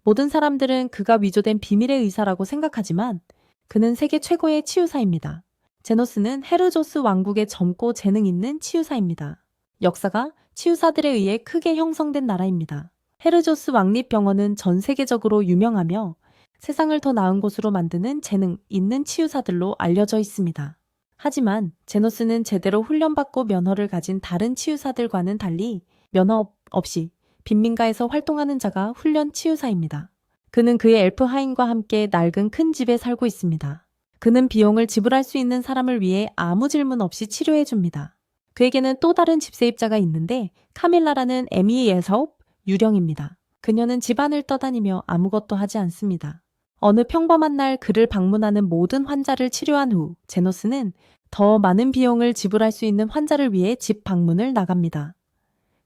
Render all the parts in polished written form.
모든 사람들은 그가 위조된 비밀의 의사라고 생각하지만 그는 세계 최고의 치유사입니다. 제노스는 헤르조스 왕국의 젊고 재능 있는 치유사입니다. 역사가 치유사들에 의해 크게 형성된 나라입니다. 헤르조스 왕립병원은 전 세계적으로 유명하며 세상을 더 나은 곳으로 만드는 재능 있는 치유사들로 알려져 있습니다. 하지만 제노스는 제대로 훈련받고 면허를 가진 다른 치유사들과는 달리 면허 없이 빈민가에서 활동하는 자가 훈련 치유사입니다. 그는 그의 엘프 하인과 함께 낡은 큰 집에 살고 있습니다. 그는 비용을 지불할 수 있는 사람을 위해 아무 질문 없이 치료해 줍니다. 그에게는 또 다른 집세입자가 있는데 카밀라라는 에미에서 유령입니다. 그녀는 집안을 떠다니며 아무것도 하지 않습니다. 어느 평범한 날 그를 방문하는 모든 환자를 치료한 후 제노스는 더 많은 비용을 지불할 수 있는 환자를 위해 집 방문을 나갑니다.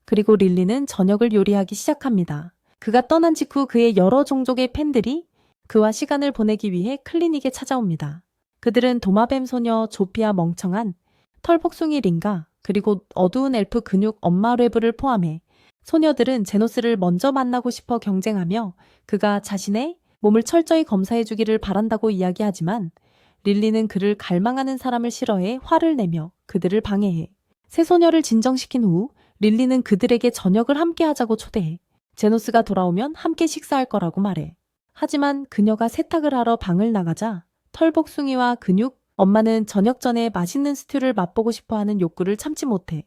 그리고 릴리는 저녁을 요리하기 시작합니다. 그가 떠난 직후 그의 여러 종족의 팬들이 그와 시간을 보내기 위해 클리닉에 찾아옵니다. 그들은 도마뱀 소녀 조피아 멍청한 털복숭이 링가 그리고 어두운 엘프 근육 엄마 레브를 포함해 소녀들은 제노스를 먼저 만나고 싶어 경쟁하며 그가 자신의 몸을 철저히 검사해주기를 바란다고 이야기하지만 릴리는 그를 갈망하는 사람을 싫어해 화를 내며 그들을 방해해. 새 소녀를 진정시킨 후 릴리는 그들에게 저녁을 함께 하자고 초대해. 제노스가 돌아오면 함께 식사할 거라고 말해. 하지만 그녀가 세탁을 하러 방을 나가자 털복숭이와 근육 엄마는 저녁 전에 맛있는 스튜를 맛보고 싶어하는 욕구를 참지 못해.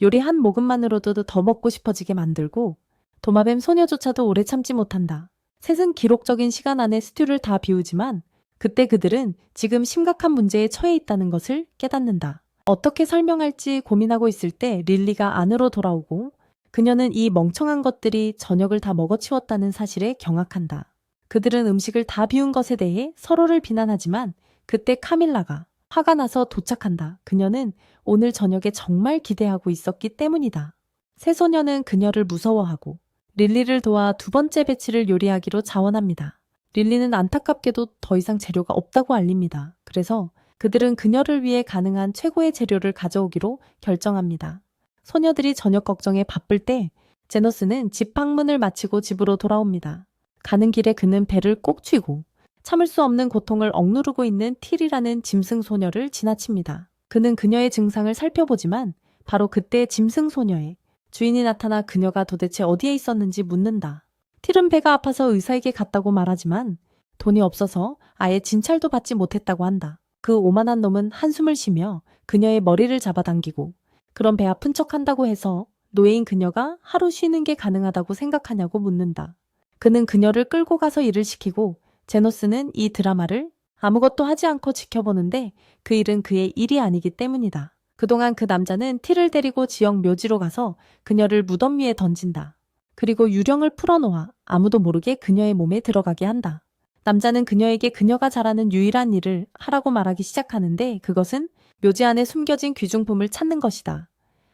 요리 한 모금만으로도 더 먹고 싶어지게 만들고 도마뱀 소녀조차도 오래 참지 못한다. 셋은 기록적인 시간 안에 스튜를 다 비우지만 그때 그들은 지금 심각한 문제에 처해 있다는 것을 깨닫는다. 어떻게 설명할지 고민하고 있을 때 릴리가 안으로 돌아오고 그녀는 이 멍청한 것들이 저녁을 다 먹어치웠다는 사실에 경악한다. 그들은 음식을 다 비운 것에 대해 서로를 비난하지만 그때 카밀라가 화가 나서 도착한다. 그녀는 오늘 저녁에 정말 기대하고 있었기 때문이다. 새 소녀는 그녀를 무서워하고 릴리를 도와 두 번째 배치를 요리하기로 자원합니다. 릴리는 안타깝게도 더 이상 재료가 없다고 알립니다. 그래서 그들은 그녀를 위해 가능한 최고의 재료를 가져오기로 결정합니다. 소녀들이 저녁 걱정에 바쁠 때 제노스는 집 방문을 마치고 집으로 돌아옵니다. 가는 길에 그는 배를 꼭 쥐고 참을 수 없는 고통을 억누르고 있는 틸이라는 짐승 소녀를 지나칩니다. 그는 그녀의 증상을 살펴보지만 바로 그때 짐승 소녀의 주인이 나타나 그녀가 도대체 어디에 있었는지 묻는다. 틸은 배가 아파서 의사에게 갔다고 말하지만 돈이 없어서 아예 진찰도 받지 못했다고 한다. 그 오만한 놈은 한숨을 쉬며 그녀의 머리를 잡아당기고 그럼 배 아픈 척한다고 해서 노예인 그녀가 하루 쉬는 게 가능하다고 생각하냐고 묻는다. 그는 그녀를 끌고 가서 일을 시키고 제노스는 이 드라마를 아무것도 하지 않고 지켜보는데 그 일은 그의 일이 아니기 때문이다. 그동안 그 남자는 틸을 데리고 지역 묘지로 가서 그녀를 무덤 위에 던진다. 그리고 유령을 풀어놓아 아무도 모르게 그녀의 몸에 들어가게 한다. 남자는 그녀에게 그녀가 잘하는 유일한 일을 하라고 말하기 시작하는데 그것은 묘지 안에 숨겨진 귀중품을 찾는 것이다.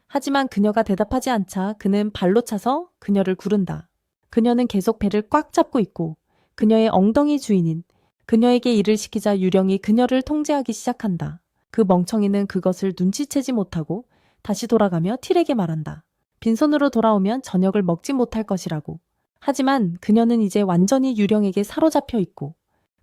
하지만 그녀가 대답하지 않자 그는 발로 차서 그녀를 구른다. 그녀는 계속 배를 꽉 잡고 있고 그녀의 엉덩이 주인인 그녀에게 일을 시키자 유령이 그녀를 통제하기 시작한다. 그 멍청이는 그것을 눈치채지 못하고 다시 돌아가며 틸에게 말한다. 빈손으로 돌아오면 저녁을 먹지 못할 것이라고. 하지만 그녀는 이제 완전히 유령에게 사로잡혀 있고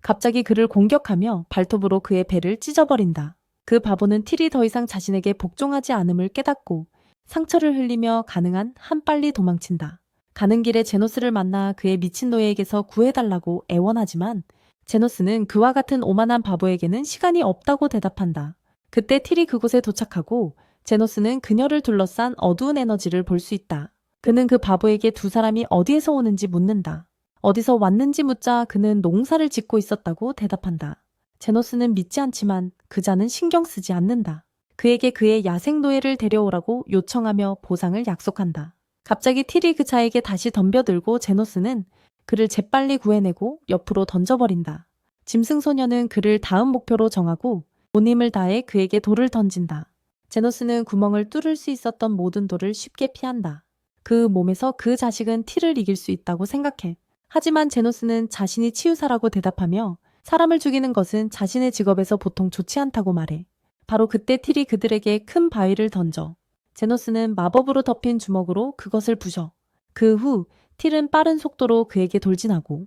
갑자기 그를 공격하며 발톱으로 그의 배를 찢어버린다. 그 바보는 틸이 더 이상 자신에게 복종하지 않음을 깨닫고 상처를 흘리며 가능한 한 빨리 도망친다. 가는 길에 제노스를 만나 그의 미친 노예에게서 구해달라고 애원하지만 제노스는 그와 같은 오만한 바보에게는 시간이 없다고 대답한다. 그때 틸이 그곳에 도착하고 제노스는 그녀를 둘러싼 어두운 에너지를 볼 수 있다. 그는 그 바보에게 두 사람이 어디에서 오는지 묻는다. 어디서 왔는지 묻자 그는 농사를 짓고 있었다고 대답한다. 제노스는 믿지 않지만 그자는 신경 쓰지 않는다. 그에게 그의 야생 노예를 데려오라고 요청하며 보상을 약속한다. 갑자기 틸이 그 자에게 다시 덤벼들고 제노스는 그를 재빨리 구해내고 옆으로 던져버린다. 짐승 소녀는 그를 다음 목표로 정하고 온 힘을 다해 그에게 돌을 던진다. 제노스는 구멍을 뚫을 수 있었던 모든 돌을 쉽게 피한다. 그 몸에서 그 자식은 틸을 이길 수 있다고 생각해. 하지만 제노스는 자신이 치유사라고 대답하며 사람을 죽이는 것은 자신의 직업에서 보통 좋지 않다고 말해. 바로 그때 틸이 그들에게 큰 바위를 던져 제노스는 마법으로 덮인 주먹으로 그것을 부셔. 그 후 틸은 빠른 속도로 그에게 돌진하고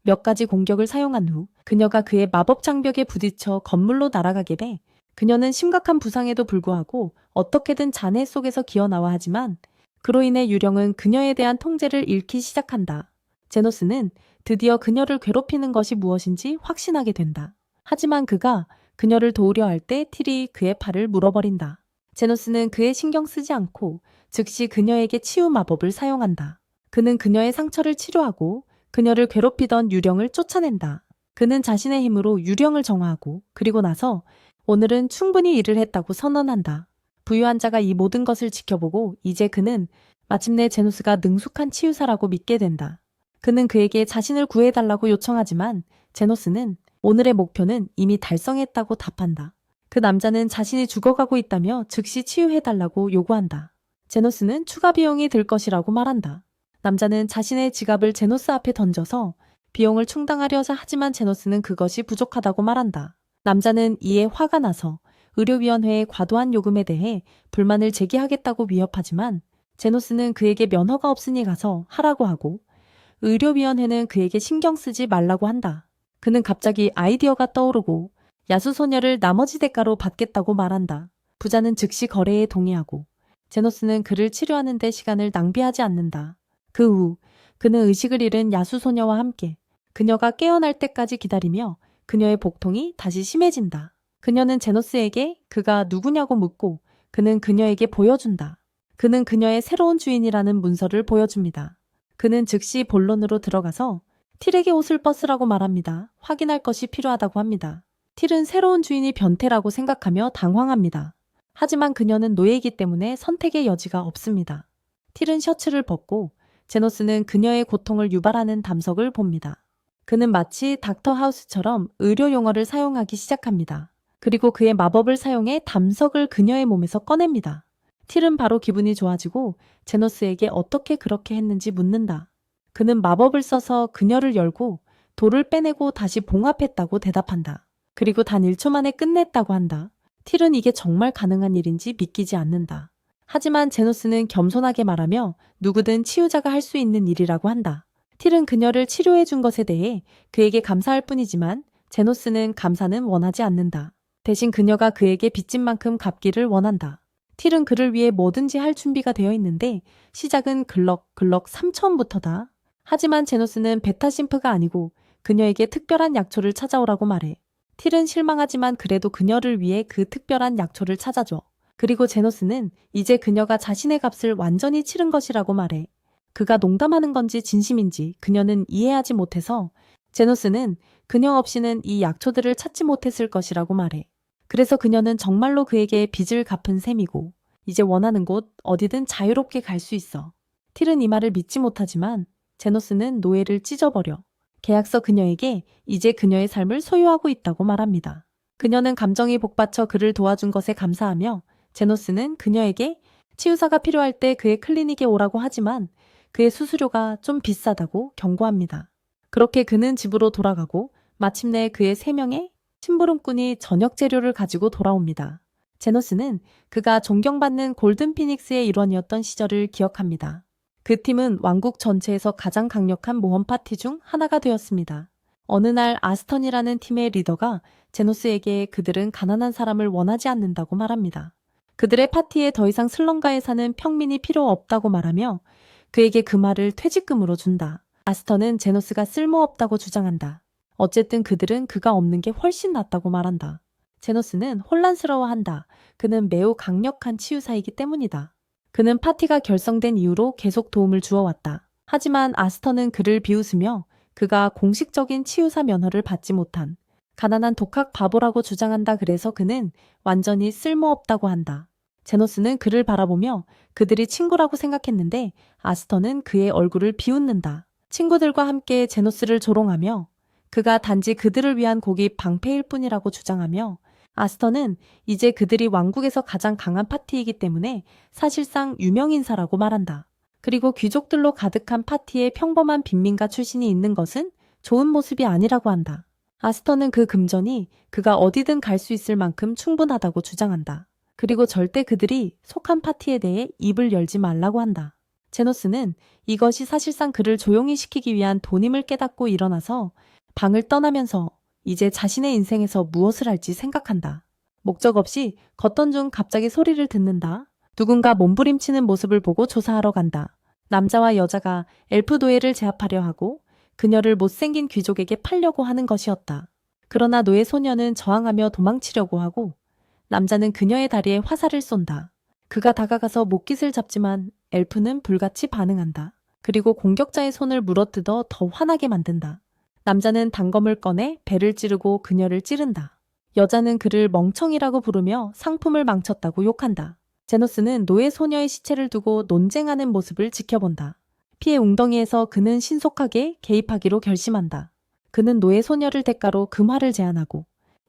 몇 가지 공격을 사용한 후 그녀가 그의 마법 장벽에 부딪혀 건물로 날아가게 돼 그녀는 심각한 부상에도 불구하고 어떻게든 잔해 속에서 기어나와 하지만 그로 인해 유령은 그녀에 대한 통제를 잃기 시작한다. 제노스는 드디어 그녀를 괴롭히는 것이 무엇인지 확신하게 된다. 하지만 그가 그녀를 도우려 할 때 틸이 그의 팔을 물어버린다. 제노스는 그에 신경 쓰지 않고 즉시 그녀에게 치유 마법을 사용한다. 그는 그녀의 상처를 치료하고 그녀를 괴롭히던 유령을 쫓아낸다. 그는 자신의 힘으로 유령을 정화하고 그리고 나서 오늘은 충분히 일을 했다고 선언한다. 부유한 자가 이 모든 것을 지켜보고 이제 그는 마침내 제노스가 능숙한 치유사라고 믿게 된다. 그는 그에게 자신을 구해달라고 요청하지만 제노스는 오늘의 목표는 이미 달성했다고 답한다. 그 남자는 자신이 죽어가고 있다며 즉시 치유해달라고 요구한다. 제노스는 추가 비용이 들 것이라고 말한다. 남자는 자신의 지갑을 제노스 앞에 던져서 비용을 충당하려자 하지만 제노스는 그것이 부족하다고 말한다. 남자는 이에 화가 나서 의료위원회의 과도한 요금에 대해 불만을 제기하겠다고 위협하지만 제노스는 그에게 면허가 없으니 가서 하라고 하고 의료위원회는 그에게 신경 쓰지 말라고 한다. 그는 갑자기 아이디어가 떠오르고 야수소녀를 나머지 대가로 받겠다고 말한다. 부자는 즉시 거래에 동의하고 제노스는 그를 치료하는 데 시간을 낭비하지 않는다. 그 후 그는 의식을 잃은 야수소녀와 함께 그녀가 깨어날 때까지 기다리며 그녀의 복통이 다시 심해진다. 그녀는 제노스에게 그가 누구냐고 묻고 그는 그녀에게 보여준다. 그는 그녀의 새로운 주인이라는 문서를 보여줍니다. 그는 즉시 본론으로 들어가서 틸에게 옷을 벗으라고 말합니다. 확인할 것이 필요하다고 합니다. 틸은 새로운 주인이 변태라고 생각하며 당황합니다. 하지만 그녀는 노예이기 때문에 선택의 여지가 없습니다. 틸은 셔츠를 벗고 제노스는 그녀의 고통을 유발하는 담석을 봅니다. 그는 마치 닥터 하우스처럼 의료 용어를 사용하기 시작합니다. 그리고 그의 마법을 사용해 담석을 그녀의 몸에서 꺼냅니다. 틸은 바로 기분이 좋아지고 제노스에게 어떻게 그렇게 했는지 묻는다. 그는 마법을 써서 그녀를 열고 돌을 빼내고 다시 봉합했다고 대답한다. 그리고 단 1초 만에 끝냈다고 한다. 틸은 이게 정말 가능한 일인지 믿기지 않는다. 하지만 제노스는 겸손하게 말하며 누구든 치유자가 할 수 있는 일이라고 한다. 틸은 그녀를 치료해 준 것에 대해 그에게 감사할 뿐이지만 제노스는 감사는 원하지 않는다. 대신 그녀가 그에게 빚진 만큼 갚기를 원한다. 틸은 그를 위해 뭐든지 할 준비가 되어 있는데 시작은 글럭 3천부터다. 하지만 제노스는 베타심프가 아니고 그녀에게 특별한 약초를 찾아오라고 말해. 틸은 실망하지만 그래도 그녀를 위해 그 특별한 약초를 찾아줘. 그리고 제노스는 이제 그녀가 자신의 값을 완전히 치른 것이라고 말해. 그가 농담하는 건지 진심인지 그녀는 이해하지 못해서 제노스는 그녀 없이는 이 약초들을 찾지 못했을 것이라고 말해. 그래서 그녀는 정말로 그에게 빚을 갚은 셈이고 이제 원하는 곳 어디든 자유롭게 갈 수 있어. 틸은 이 말을 믿지 못하지만 제노스는 노예를 찢어버려 계약서 그녀에게 이제 그녀의 삶을 소유하고 있다고 말합니다. 그녀는 감정이 복받쳐 그를 도와준 것에 감사하며 제노스는 그녀에게 치유사가 필요할 때 그의 클리닉에 오라고 하지만 그의 수수료가 좀 비싸다고 경고합니다. 그렇게 그는 집으로 돌아가고 마침내 그의 3명의 심부름꾼이 저녁 재료를 가지고 돌아옵니다. 제노스는 그가 존경받는 골든 피닉스의 일원이었던 시절을 기억합니다. 그 팀은 왕국 전체에서 가장 강력한 모험 파티 중 하나가 되었습니다. 어느 날 아스턴이라는 팀의 리더가 제노스에게 그들은 가난한 사람을 원하지 않는다고 말합니다. 그들의 파티에 더 이상 슬럼가에 사는 평민이 필요 없다고 말하며 그에게 그 말을 퇴직금으로 준다. 아스턴은 제노스가 쓸모없다고 주장한다. 어쨌든 그들은 그가 없는 게 훨씬 낫다고 말한다. 제노스는 혼란스러워한다. 그는 매우 강력한 치유사이기 때문이다. 그는 파티가 결성된 이후로 계속 도움을 주어왔다. 하지만 아스턴은 그를 비웃으며 그가 공식적인 치유사 면허를 받지 못한 가난한 독학 바보라고 주장한다. 그래서 그는 완전히 쓸모없다고 한다. 제노스는 그를 바라보며 그들이 친구라고 생각했는데 아스턴은 그의 얼굴을 비웃는다. 친구들과 함께 제노스를 조롱하며 그가 단지 그들을 위한 고기 방패일 뿐이라고 주장하며 아스턴은 이제 그들이 왕국에서 가장 강한 파티이기 때문에 사실상 유명인사라고 말한다. 그리고 귀족들로 가득한 파티에 평범한 빈민가 출신이 있는 것은 좋은 모습이 아니라고 한다. 아스턴은 그 금전이 그가 어디든 갈 수 있을 만큼 충분하다고 주장한다. 그리고 절대 그들이 속한 파티에 대해 입을 열지 말라고 한다. 제노스는 이것이 사실상 그를 조용히 시키기 위한 돈임을 깨닫고 일어나서 방을 떠나면서 이제 자신의 인생에서 무엇을 할지 생각한다. 목적 없이 걷던 중 갑자기 소리를 듣는다. 누군가 몸부림치는 모습을 보고 조사하러 간다. 남자와 여자가 엘프 노예를 제압하려 하고 그녀를 못생긴 귀족에게 팔려고 하는 것이었다. 그러나 노예 소녀는 저항하며 도망치려고 하고 남자는 그녀의 다리에 화살을 쏜다. 그가 다가가서 목깃을 잡지만 엘프는 불같이 반응한다. 그리고 공격자의 손을 물어뜯어 더 화나게 만든다. 남자는 단검을 꺼내 배를 찌르고 그녀를 찌른다. 여자는 그를 멍청이라고 부르며 상품을 망쳤다고 욕한다. 제노스는 노예 소녀의 시체를 두고 논쟁하는 모습을 지켜본다. 피의 웅덩이에서 그는 신속하게 개입하기로 결심한다. 그는 노예 소녀를 대가로 금화를 제안하고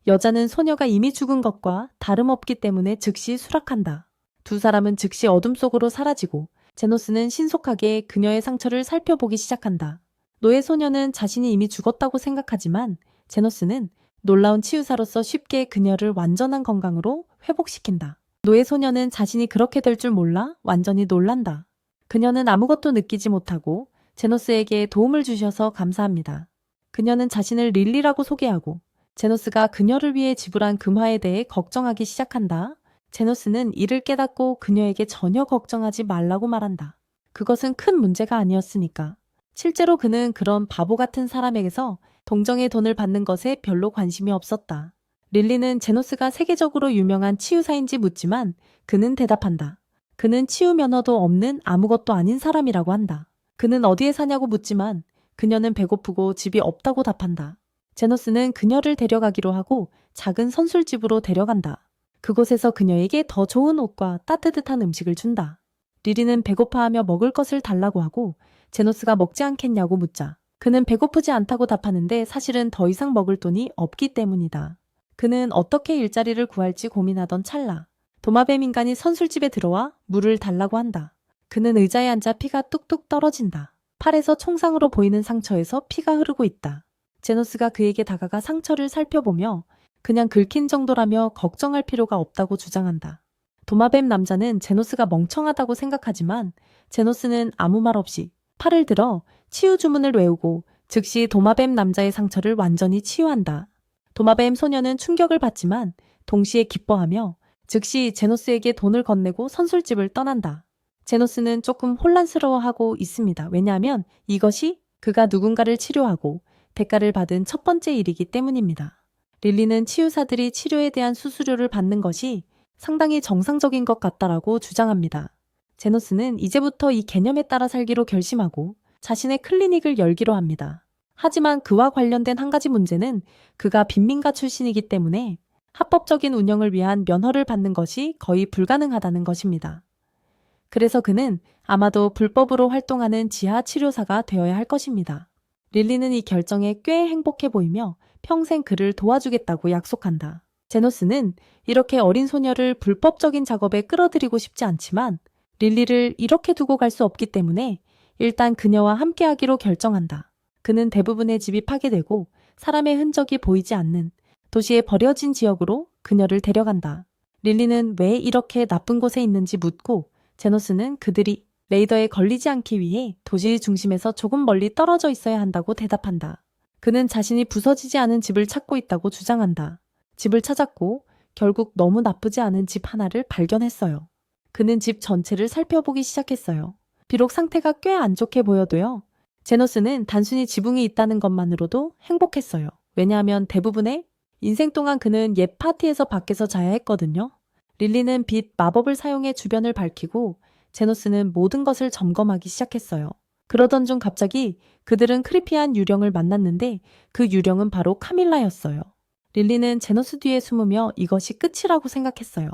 여자는 소녀가 이미 죽은 것과 다름없기 때문에 즉시 수락한다. 두 사람은 즉시 어둠 속으로 사라지고 제노스는 신속하게 그녀의 상처를 살펴보기 시작한다. 노예 소녀는 자신이 이미 죽었다고 생각하지만 제노스는 놀라운 치유사로서 쉽게 그녀를 완전한 건강으로 회복시킨다. 노예 소녀는 자신이 그렇게 될 줄 몰라 완전히 놀란다. 그녀는 아무것도 느끼지 못하고 제노스에게 도움을 주셔서 감사합니다. 그녀는 자신을 릴리라고 소개하고 제노스가 그녀를 위해 지불한 금화에 대해 걱정하기 시작한다. 제노스는 이를 깨닫고 그녀에게 전혀 걱정하지 말라고 말한다. 그것은 큰 문제가 아니었으니까. 실제로 그는 그런 바보 같은 사람에게서 동정의 돈을 받는 것에 별로 관심이 없었다. 릴리는 제노스가 세계적으로 유명한 치유사인지 묻지만 그는 대답한다. 그는 치유 면허도 없는 아무것도 아닌 사람이라고 한다. 그는 어디에 사냐고 묻지만 그녀는 배고프고 집이 없다고 답한다. 제노스는 그녀를 데려가기로 하고 작은 선술집으로 데려간다. 그곳에서 그녀에게 더 좋은 옷과 따뜻한 음식을 준다. 릴리는 배고파하며 먹을 것을 달라고 하고 제노스가 먹지 않겠냐고 묻자 그는 배고프지 않다고 답하는데 사실은 더 이상 먹을 돈이 없기 때문이다. 그는 어떻게 일자리를 구할지 고민하던 찰나 도마뱀 인간이 선술집에 들어와 물을 달라고 한다. 그는 의자에 앉아 피가 뚝뚝 떨어진다. 팔에서 총상으로 보이는 상처에서 피가 흐르고 있다. 제노스가 그에게 다가가 상처를 살펴보며 그냥 긁힌 정도라며 걱정할 필요가 없다고 주장한다. 도마뱀 남자는 제노스가 멍청하다고 생각하지만 제노스는 아무 말 없이 팔을 들어 치유 주문을 외우고 즉시 도마뱀 남자의 상처를 완전히 치유한다. 도마뱀 소녀는 충격을 받지만 동시에 기뻐하며 즉시 제노스에게 돈을 건네고 선술집을 떠난다. 제노스는 조금 혼란스러워하고 있습니다. 왜냐하면 이것이 그가 누군가를 치료하고 대가를 받은 첫 번째 일이기 때문입니다. 릴리는 치유사들이 치료에 대한 수수료를 받는 것이 상당히 정상적인 것 같다라고 주장합니다. 제노스는 이제부터 이 개념에 따라 살기로 결심하고 자신의 클리닉을 열기로 합니다. 하지만 그와 관련된 한 가지 문제는 그가 빈민가 출신이기 때문에 합법적인 운영을 위한 면허를 받는 것이 거의 불가능하다는 것입니다. 그래서 그는 아마도 불법으로 활동하는 지하 치료사가 되어야 할 것입니다. 릴리는 이 결정에 꽤 행복해 보이며 평생 그를 도와주겠다고 약속한다. 제노스는 이렇게 어린 소녀를 불법적인 작업에 끌어들이고 싶지 않지만 릴리를 이렇게 두고 갈 수 없기 때문에 일단 그녀와 함께하기로 결정한다. 그는 대부분의 집이 파괴되고 사람의 흔적이 보이지 않는 도시의 버려진 지역으로 그녀를 데려간다. 릴리는 왜 이렇게 나쁜 곳에 있는지 묻고 제노스는 그들이 레이더에 걸리지 않기 위해 도시 중심에서 조금 멀리 떨어져 있어야 한다고 대답한다. 그는 자신이 부서지지 않은 집을 찾고 있다고 주장한다. 집을 찾았고 결국 너무 나쁘지 않은 집 하나를 발견했어요. 그는 집 전체를 살펴보기 시작했어요. 비록 상태가 꽤 안 좋게 보여도요. 제노스는 단순히 지붕이 있다는 것만으로도 행복했어요. 왜냐하면 대부분의 인생 동안 그는 옛 파티에서 밖에서 자야 했거든요. 릴리는 빛 마법을 사용해 주변을 밝히고 제노스는 모든 것을 점검하기 시작했어요. 그러던 중 갑자기 그들은 크리피한 유령을 만났는데 그 유령은 바로 카밀라였어요. 릴리는 제노스 뒤에 숨으며 이것이 끝이라고 생각했어요.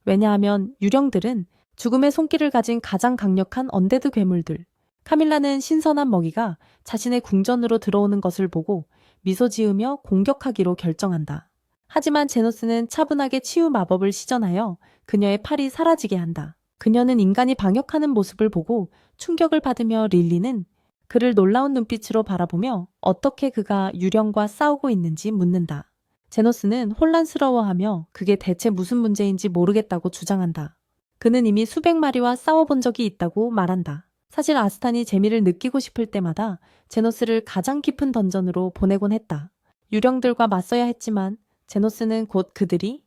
왜냐하면 유령들은 죽음의 손길을 가진 가장 강력한 언데드 괴물들. 카밀라는 신선한 먹이가 자신의 궁전으로 들어오는 것을 보고 미소 지으며 공격하기로 결정한다. 하지만 제노스는 차분하게 치유 마법을 시전하여 그녀의 팔이 사라지게 한다. 그녀는 인간이 방역하는 모습을 보고 충격을 받으며 릴리는 그를 놀라운 눈빛으로 바라보며 어떻게 그가 유령과 싸우고 있는지 묻는다. 제노스는 혼란스러워하며 그게 대체 무슨 문제인지 모르겠다고 주장한다. 그는 이미 수백 마리와 싸워본 적이 있다고 말한다. 사실 아스탄이 재미를 느끼고 싶을 때마다 제노스를 가장 깊은 던전으로 보내곤 했다. 유령들과 맞서야 했지만 제노스는 곧 그들이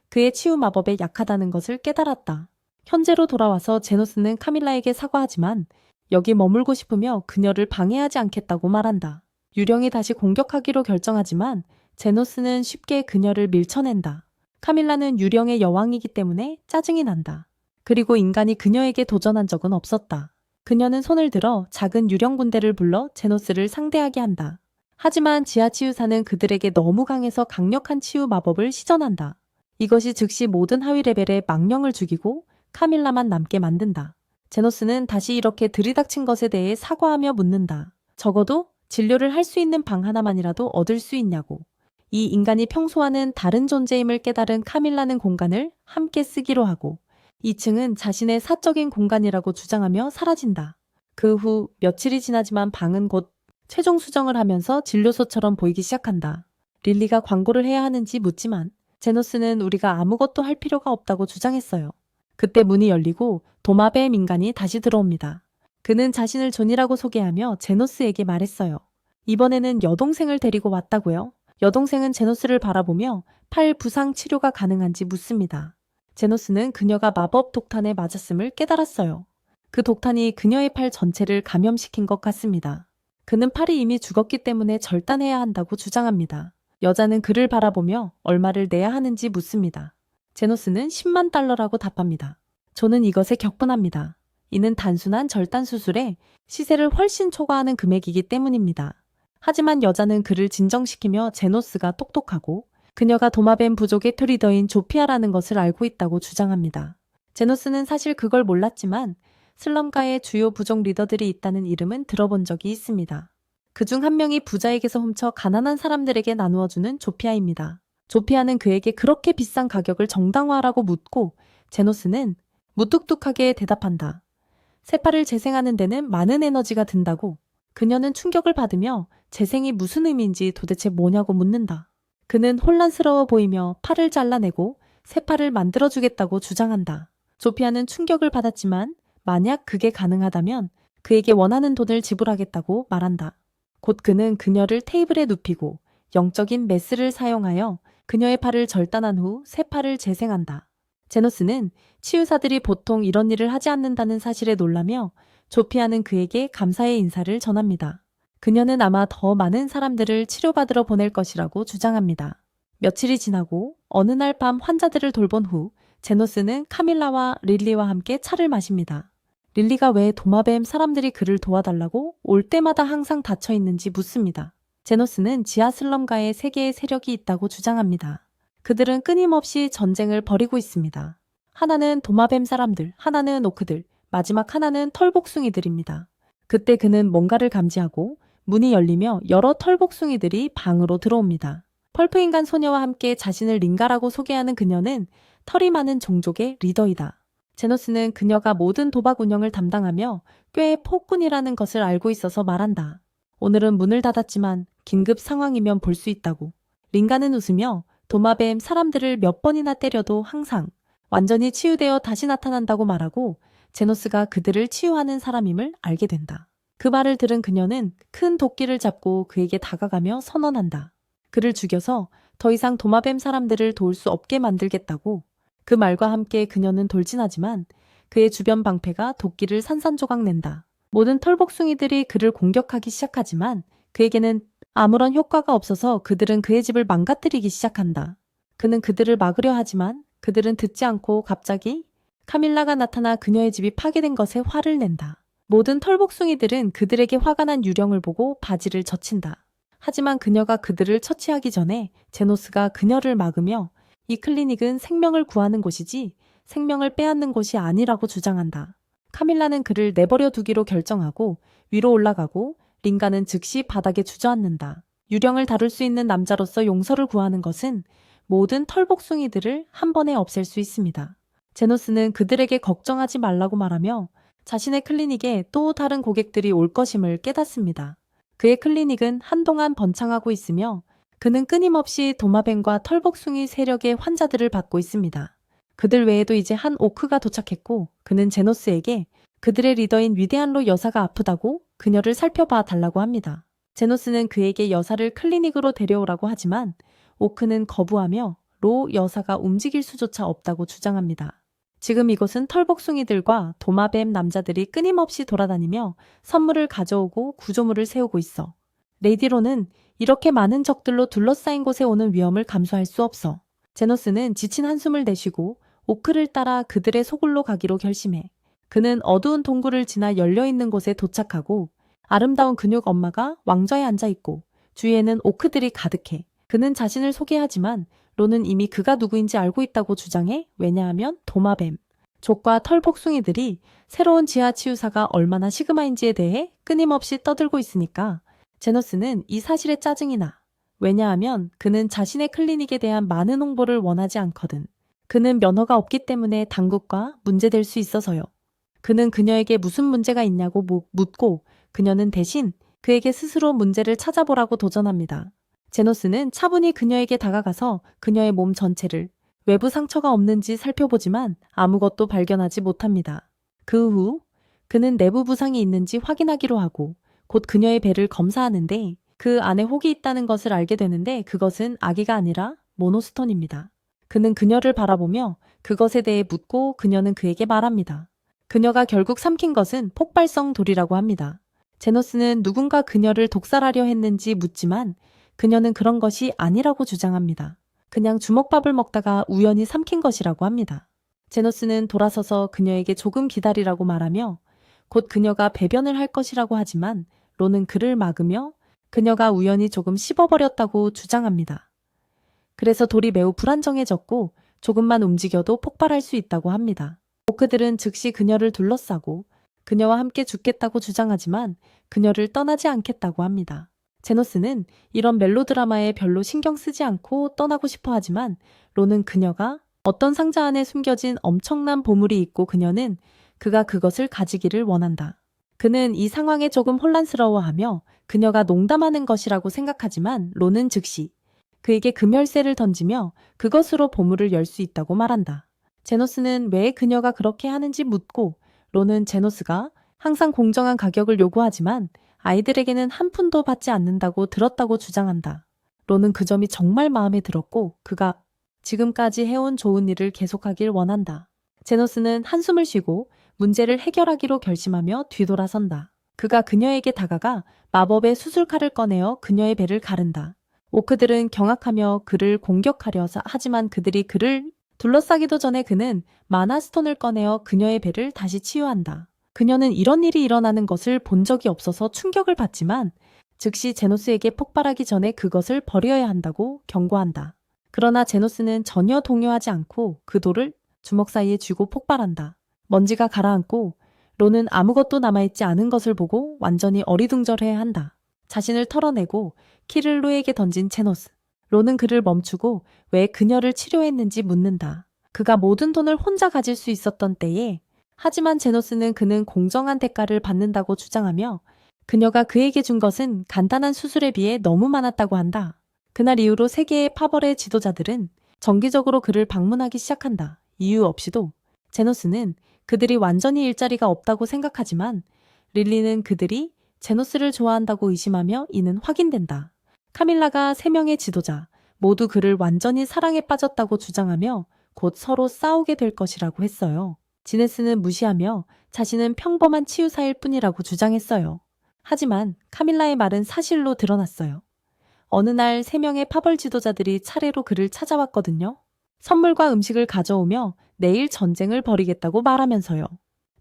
그의 치유 마법에 약하다는 것을 깨달았다. 현재로 돌아와서 제노스는 카밀라에게 사과하지만 여기 머물고 싶으며 그녀를 방해하지 않겠다고 말한다. 유령이 다시 공격하기로 결정하지만 제노스는 쉽게 그녀를 밀쳐낸다. 카밀라는 유령의 여왕이기 때문에 짜증이 난다. 그리고 인간이 그녀에게 도전한 적은 없었다. 그녀는 손을 들어 작은 유령 군대를 불러 제노스를 상대하게 한다. 하지만 지하치유사는 그들에게 너무 강해서 강력한 치유 마법을 시전한다. 이것이 즉시 모든 하위 레벨의 망령을 죽이고 카밀라만 남게 만든다. 제노스는 다시 이렇게 들이닥친 것에 대해 사과하며 묻는다. 적어도 진료를 할 수 있는 방 하나만이라도 얻을 수 있냐고. 이 인간이 평소와는 다른 존재임을 깨달은 카밀라는 공간을 함께 쓰기로 하고 2층은 자신의 사적인 공간이라고 주장하며 사라진다. 그 후 며칠이 지나지만 방은 곧 최종 수정을 하면서 진료소처럼 보이기 시작한다. 릴리가 광고를 해야 하는지 묻지만 제노스는 우리가 아무것도 할 필요가 없다고 주장했어요. 그때 문이 열리고 도마뱀 인간이 다시 들어옵니다. 그는 자신을 존이라고 소개하며 제노스에게 말했어요. 이번에는 여동생을 데리고 왔다고요? 여동생은 제노스를 바라보며 팔 부상 치료가 가능한지 묻습니다. 제노스는 그녀가 마법 독탄에 맞았음을 깨달았어요. 그 독탄이 그녀의 팔 전체를 감염시킨 것 같습니다. 그는 팔이 이미 죽었기 때문에 절단해야 한다고 주장합니다. 여자는 그를 바라보며 얼마를 내야 하는지 묻습니다. 제노스는 10만 달러라고 답합니다. 저는 이것에 격분합니다. 이는 단순한 절단 수술에 시세를 훨씬 초과하는 금액이기 때문입니다. 하지만 여자는 그를 진정시키며 제노스가 똑똑하고 그녀가 도마뱀 부족의 토리더인 조피아라는 것을 알고 있다고 주장합니다. 제노스는 사실 그걸 몰랐지만 슬럼가의 주요 부족 리더들이 있다는 이름은 들어본 적이 있습니다. 그중 한 명이 부자에게서 훔쳐 가난한 사람들에게 나누어주는 조피아입니다. 조피아는 그에게 그렇게 비싼 가격을 정당화하라고 묻고 제노스는 무뚝뚝하게 대답한다. 새팔을 재생하는 데는 많은 에너지가 든다고. 그녀는 충격을 받으며 재생이 무슨 의미인지 도대체 뭐냐고 묻는다. 그는 혼란스러워 보이며 팔을 잘라내고 새 팔을 만들어주겠다고 주장한다. 조피아는 충격을 받았지만 만약 그게 가능하다면 그에게 원하는 돈을 지불하겠다고 말한다. 곧 그는 그녀를 테이블에 눕히고 영적인 메스를 사용하여 그녀의 팔을 절단한 후 새 팔을 재생한다. 제노스는 치유사들이 보통 이런 일을 하지 않는다는 사실에 놀라며 조피아는 그에게 감사의 인사를 전합니다. 그녀는 아마 더 많은 사람들을 치료받으러 보낼 것이라고 주장합니다. 며칠이 지나고 어느 날 밤 환자들을 돌본 후 제노스는 카밀라와 릴리와 함께 차를 마십니다. 릴리가 왜 도마뱀 사람들이 그를 도와달라고 올 때마다 항상 닫혀 있는지 묻습니다. 제노스는 지하 슬럼가에 3개의 세력이 있다고 주장합니다. 그들은 끊임없이 전쟁을 벌이고 있습니다. 하나는 도마뱀 사람들, 하나는 오크들, 마지막 하나는 털복숭이들입니다. 그때 그는 뭔가를 감지하고 문이 열리며 여러 털복숭이들이 방으로 들어옵니다. 펄프인간 소녀와 함께 자신을 링가라고 소개하는 그녀는 털이 많은 종족의 리더이다. 제노스는 그녀가 모든 도박 운영을 담당하며 꽤 폭군이라는 것을 알고 있어서 말한다. 오늘은 문을 닫았지만 긴급 상황이면 볼 수 있다고. 링가는 웃으며 도마뱀 사람들을 몇 번이나 때려도 항상 완전히 치유되어 다시 나타난다고 말하고 제노스가 그들을 치유하는 사람임을 알게 된다. 그 말을 들은 그녀는 큰 도끼를 잡고 그에게 다가가며 선언한다. 그를 죽여서 더 이상 도마뱀 사람들을 도울 수 없게 만들겠다고. 그 말과 함께 그녀는 돌진하지만 그의 주변 방패가 도끼를 산산조각 낸다. 모든 털복숭이들이 그를 공격하기 시작하지만 그에게는 아무런 효과가 없어서 그들은 그의 집을 망가뜨리기 시작한다. 그는 그들을 막으려 하지만 그들은 듣지 않고 갑자기 카밀라가 나타나 그녀의 집이 파괴된 것에 화를 낸다. 모든 털복숭이들은 그들에게 화가 난 유령을 보고 바지를 젖힌다. 하지만 그녀가 그들을 처치하기 전에 제노스가 그녀를 막으며 이 클리닉은 생명을 구하는 곳이지 생명을 빼앗는 곳이 아니라고 주장한다. 카밀라는 그를 내버려 두기로 결정하고 위로 올라가고 링가는 즉시 바닥에 주저앉는다. 유령을 다룰 수 있는 남자로서 용서를 구하는 것은 모든 털복숭이들을 한 번에 없앨 수 있습니다. 제노스는 그들에게 걱정하지 말라고 말하며 자신의 클리닉에 또 다른 고객들이 올 것임을 깨닫습니다. 그의 클리닉은 한동안 번창하고 있으며 그는 끊임없이 도마뱀과 털복숭이 세력의 환자들을 받고 있습니다. 그들 외에도 이제 한 오크가 도착했고 그는 제노스에게 그들의 리더인 위대한 로 여사가 아프다고 그녀를 살펴봐 달라고 합니다. 제노스는 그에게 여사를 클리닉으로 데려오라고 하지만 오크는 거부하며 로 여사가 움직일 수조차 없다고 주장합니다. 지금 이곳은 털복숭이들과 도마뱀 남자들이 끊임없이 돌아다니며 선물을 가져오고 구조물을 세우고 있어. 레이디 로는 이렇게 많은 적들로 둘러싸인 곳에 오는 위험을 감수할 수 없어. 제노스는 지친 한숨을 내쉬고 오크를 따라 그들의 소굴로 가기로 결심해. 그는 어두운 동굴을 지나 열려있는 곳에 도착하고 아름다운 근육 엄마가 왕좌에 앉아있고 주위에는 오크들이 가득해. 그는 자신을 소개하지만 로는 이미 그가 누구인지 알고 있다고 주장해. 왜냐하면 도마뱀, 족과 털복숭이들이 새로운 지하 치유사가 얼마나 시그마인지에 대해 끊임없이 떠들고 있으니까 제노스는 이 사실에 짜증이 나. 왜냐하면 그는 자신의 클리닉에 대한 많은 홍보를 원하지 않거든. 그는 면허가 없기 때문에 당국과 문제될 수 있어서요. 그는 그녀에게 무슨 문제가 있냐고 묻고 그녀는 대신 그에게 스스로 문제를 찾아보라고 도전합니다. 제노스는 차분히 그녀에게 다가가서 그녀의 몸 전체를 외부 상처가 없는지 살펴보지만 아무것도 발견하지 못합니다. 그 후 그는 내부 부상이 있는지 확인하기로 하고 곧 그녀의 배를 검사하는데 그 안에 혹이 있다는 것을 알게 되는데 그것은 아기가 아니라 모노스톤입니다. 그는 그녀를 바라보며 그것에 대해 묻고 그녀는 그에게 말합니다. 그녀가 결국 삼킨 것은 폭발성 돌이라고 합니다. 제노스는 누군가 그녀를 독살하려 했는지 묻지만 그녀는 그런 것이 아니라고 주장합니다. 그냥 주먹밥을 먹다가 우연히 삼킨 것이라고 합니다. 제노스는 돌아서서 그녀에게 조금 기다리라고 말하며 곧 그녀가 배변을 할 것이라고 하지만 로는 그를 막으며 그녀가 우연히 조금 씹어버렸다고 주장합니다. 그래서 돌이 매우 불안정해졌고 조금만 움직여도 폭발할 수 있다고 합니다. 오크들은 즉시 그녀를 둘러싸고 그녀와 함께 죽겠다고 주장하지만 그녀를 떠나지 않겠다고 합니다. 제노스는 이런 멜로드라마에 별로 신경 쓰지 않고 떠나고 싶어 하지만 로는 그녀가 어떤 상자 안에 숨겨진 엄청난 보물이 있고 그녀는 그가 그것을 가지기를 원한다. 그는 이 상황에 조금 혼란스러워하며 그녀가 농담하는 것이라고 생각하지만 로는 즉시 그에게 금열쇠를 던지며 그것으로 보물을 열 수 있다고 말한다. 제노스는 왜 그녀가 그렇게 하는지 묻고 로는 제노스가 항상 공정한 가격을 요구하지만 아이들에게는 한 푼도 받지 않는다고 들었다고 주장한다. 로는 그 점이 정말 마음에 들었고 그가 지금까지 해온 좋은 일을 계속하길 원한다. 제노스는 한숨을 쉬고 문제를 해결하기로 결심하며 뒤돌아선다. 그가 그녀에게 다가가 마법의 수술칼을 꺼내어 그녀의 배를 가른다. 오크들은 경악하며 그를 공격하려 하지만 그들이 그를 둘러싸기도 전에 그는 마나스톤을 꺼내어 그녀의 배를 다시 치유한다. 그녀는 이런 일이 일어나는 것을 본 적이 없어서 충격을 받지만 즉시 제노스에게 폭발하기 전에 그것을 버려야 한다고 경고한다. 그러나 제노스는 전혀 동요하지 않고 그 돌을 주먹 사이에 쥐고 폭발한다. 먼지가 가라앉고 로는 아무것도 남아있지 않은 것을 보고 완전히 어리둥절해한다. 자신을 털어내고 키를 로에게 던진 제노스. 로는 그를 멈추고 왜 그녀를 치료했는지 묻는다. 그가 모든 돈을 혼자 가질 수 있었던 때에 하지만 제노스는 그는 공정한 대가를 받는다고 주장하며 그녀가 그에게 준 것은 간단한 수술에 비해 너무 많았다고 한다. 그날 이후로 세계의 파벌의 지도자들은 정기적으로 그를 방문하기 시작한다. 이유 없이도. 제노스는 그들이 완전히 일자리가 없다고 생각하지만 릴리는 그들이 제노스를 좋아한다고 의심하며 이는 확인된다. 카밀라가 3명의 지도자 모두 그를 완전히 사랑에 빠졌다고 주장하며 곧 서로 싸우게 될 것이라고 했어요. 지네스는 무시하며 자신은 평범한 치유사일 뿐이라고 주장했어요. 하지만 카밀라의 말은 사실로 드러났어요. 어느 날 3명의 파벌 지도자들이 차례로 그를 찾아왔거든요. 선물과 음식을 가져오며 내일 전쟁을 벌이겠다고 말하면서요.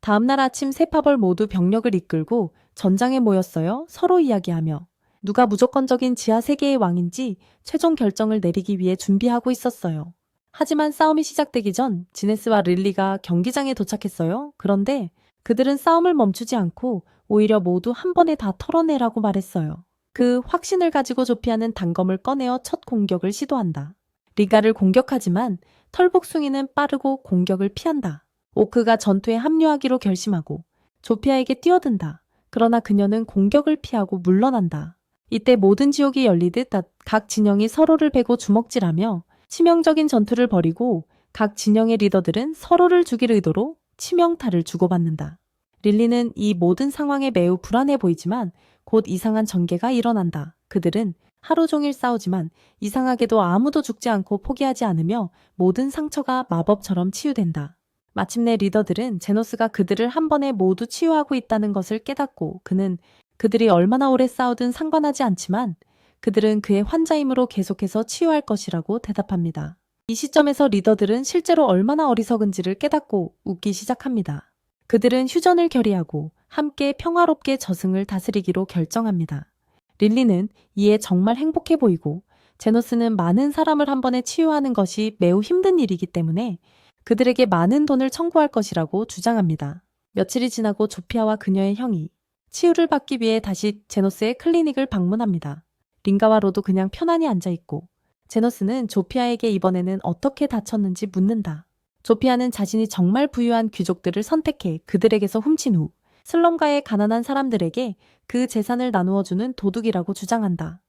다음날 아침 3파벌 모두 병력을 이끌고 전장에 모였어요. 서로 이야기하며 누가 무조건적인 지하 세계의 왕인지 최종 결정을 내리기 위해 준비하고 있었어요. 하지만 싸움이 시작되기 전 지네스와 릴리가 경기장에 도착했어요. 그런데 그들은 싸움을 멈추지 않고 오히려 모두 한 번에 다 털어내라고 말했어요. 그 확신을 가지고 조피아는 단검을 꺼내어 첫 공격을 시도한다. 리가를 공격하지만 털복숭이는 빠르고 공격을 피한다. 오크가 전투에 합류하기로 결심하고 조피아에게 뛰어든다. 그러나 그녀는 공격을 피하고 물러난다. 이때 모든 지옥이 열리듯 각 진영이 서로를 베고 주먹질하며 치명적인 전투를 벌이고 각 진영의 리더들은 서로를 죽일 의도로 치명타를 주고받는다. 릴리는 이 모든 상황에 매우 불안해 보이지만 곧 이상한 전개가 일어난다. 그들은 하루 종일 싸우지만 이상하게도 아무도 죽지 않고 포기하지 않으며 모든 상처가 마법처럼 치유된다. 마침내 리더들은 제노스가 그들을 한 번에 모두 치유하고 있다는 것을 깨닫고 그는 그들이 얼마나 오래 싸우든 상관하지 않지만 그들은 그의 환자이므로 계속해서 치유할 것이라고 대답합니다. 이 시점에서 리더들은 실제로 얼마나 어리석은지를 깨닫고 웃기 시작합니다. 그들은 휴전을 결의하고 함께 평화롭게 저승을 다스리기로 결정합니다. 릴리는 이에 정말 행복해 보이고 제노스는 많은 사람을 한 번에 치유하는 것이 매우 힘든 일이기 때문에 그들에게 많은 돈을 청구할 것이라고 주장합니다. 며칠이 지나고 조피아와 그녀의 형이 치유를 받기 위해 다시 제노스의 클리닉을 방문합니다. 린가와 로도 그냥 편안히 앉아있고 제노스는 조피아에게 이번에는 어떻게 다쳤는지 묻는다. 조피아는 자신이 정말 부유한 귀족들을 선택해 그들에게서 훔친 후 슬럼가의 가난한 사람들에게 그 재산을 나누어주는 도둑이라고 주장한다.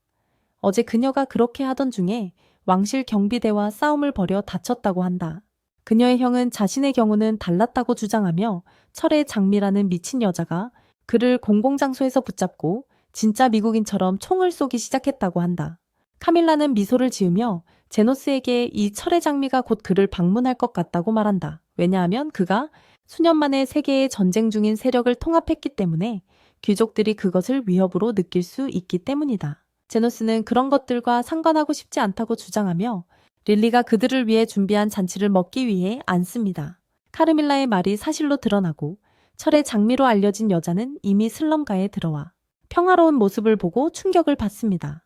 어제 그녀가 그렇게 하던 중에 왕실 경비대와 싸움을 벌여 다쳤다고 한다. 그녀의 형은 자신의 경우는 달랐다고 주장하며 철의 장미라는 미친 여자가 그를 공공장소에서 붙잡고 진짜 미국인처럼 총을 쏘기 시작했다고 한다. 카밀라는 미소를 지으며 제노스에게 이 철의 장미가 곧 그를 방문할 것 같다고 말한다. 왜냐하면 그가 수년 만에 세계의 전쟁 중인 세력을 통합했기 때문에 귀족들이 그것을 위협으로 느낄 수 있기 때문이다. 제노스는 그런 것들과 상관하고 싶지 않다고 주장하며 릴리가 그들을 위해 준비한 잔치를 먹기 위해 앉습니다. 카르밀라의 말이 사실로 드러나고 철의 장미로 알려진 여자는 이미 슬럼가에 들어와 평화로운 모습을 보고 충격을 받습니다.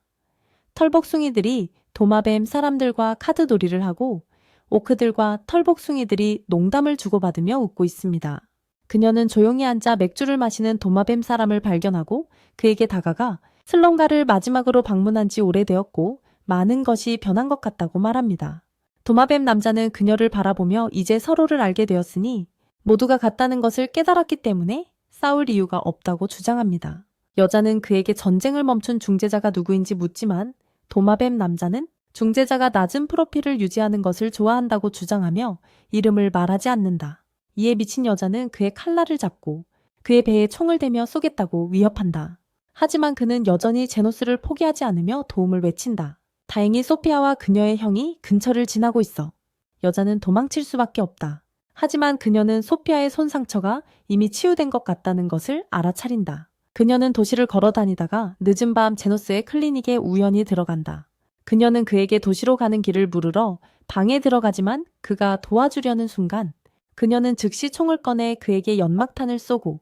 털복숭이들이 도마뱀 사람들과 카드놀이를 하고 오크들과 털복숭이들이 농담을 주고받으며 웃고 있습니다. 그녀는 조용히 앉아 맥주를 마시는 도마뱀 사람을 발견하고 그에게 다가가 슬럼가를 마지막으로 방문한 지 오래되었고 많은 것이 변한 것 같다고 말합니다. 도마뱀 남자는 그녀를 바라보며 이제 서로를 알게 되었으니 모두가 같다는 것을 깨달았기 때문에 싸울 이유가 없다고 주장합니다. 여자는 그에게 전쟁을 멈춘 중재자가 누구인지 묻지만 도마뱀 남자는 중재자가 낮은 프로필을 유지하는 것을 좋아한다고 주장하며 이름을 말하지 않는다. 이에 미친 여자는 그의 칼날을 잡고 그의 배에 총을 대며 쏘겠다고 위협한다. 하지만 그는 여전히 제노스를 포기하지 않으며 도움을 외친다. 다행히 소피아와 그녀의 형이 근처를 지나고 있어. 여자는 도망칠 수밖에 없다. 하지만 그녀는 소피아의 손 상처가 이미 치유된 것 같다는 것을 알아차린다. 그녀는 도시를 걸어 다니다가 늦은 밤 제노스의 클리닉에 우연히 들어간다. 그녀는 그에게 도시로 가는 길을 물으러 방에 들어가지만 그가 도와주려는 순간 그녀는 즉시 총을 꺼내 그에게 연막탄을 쏘고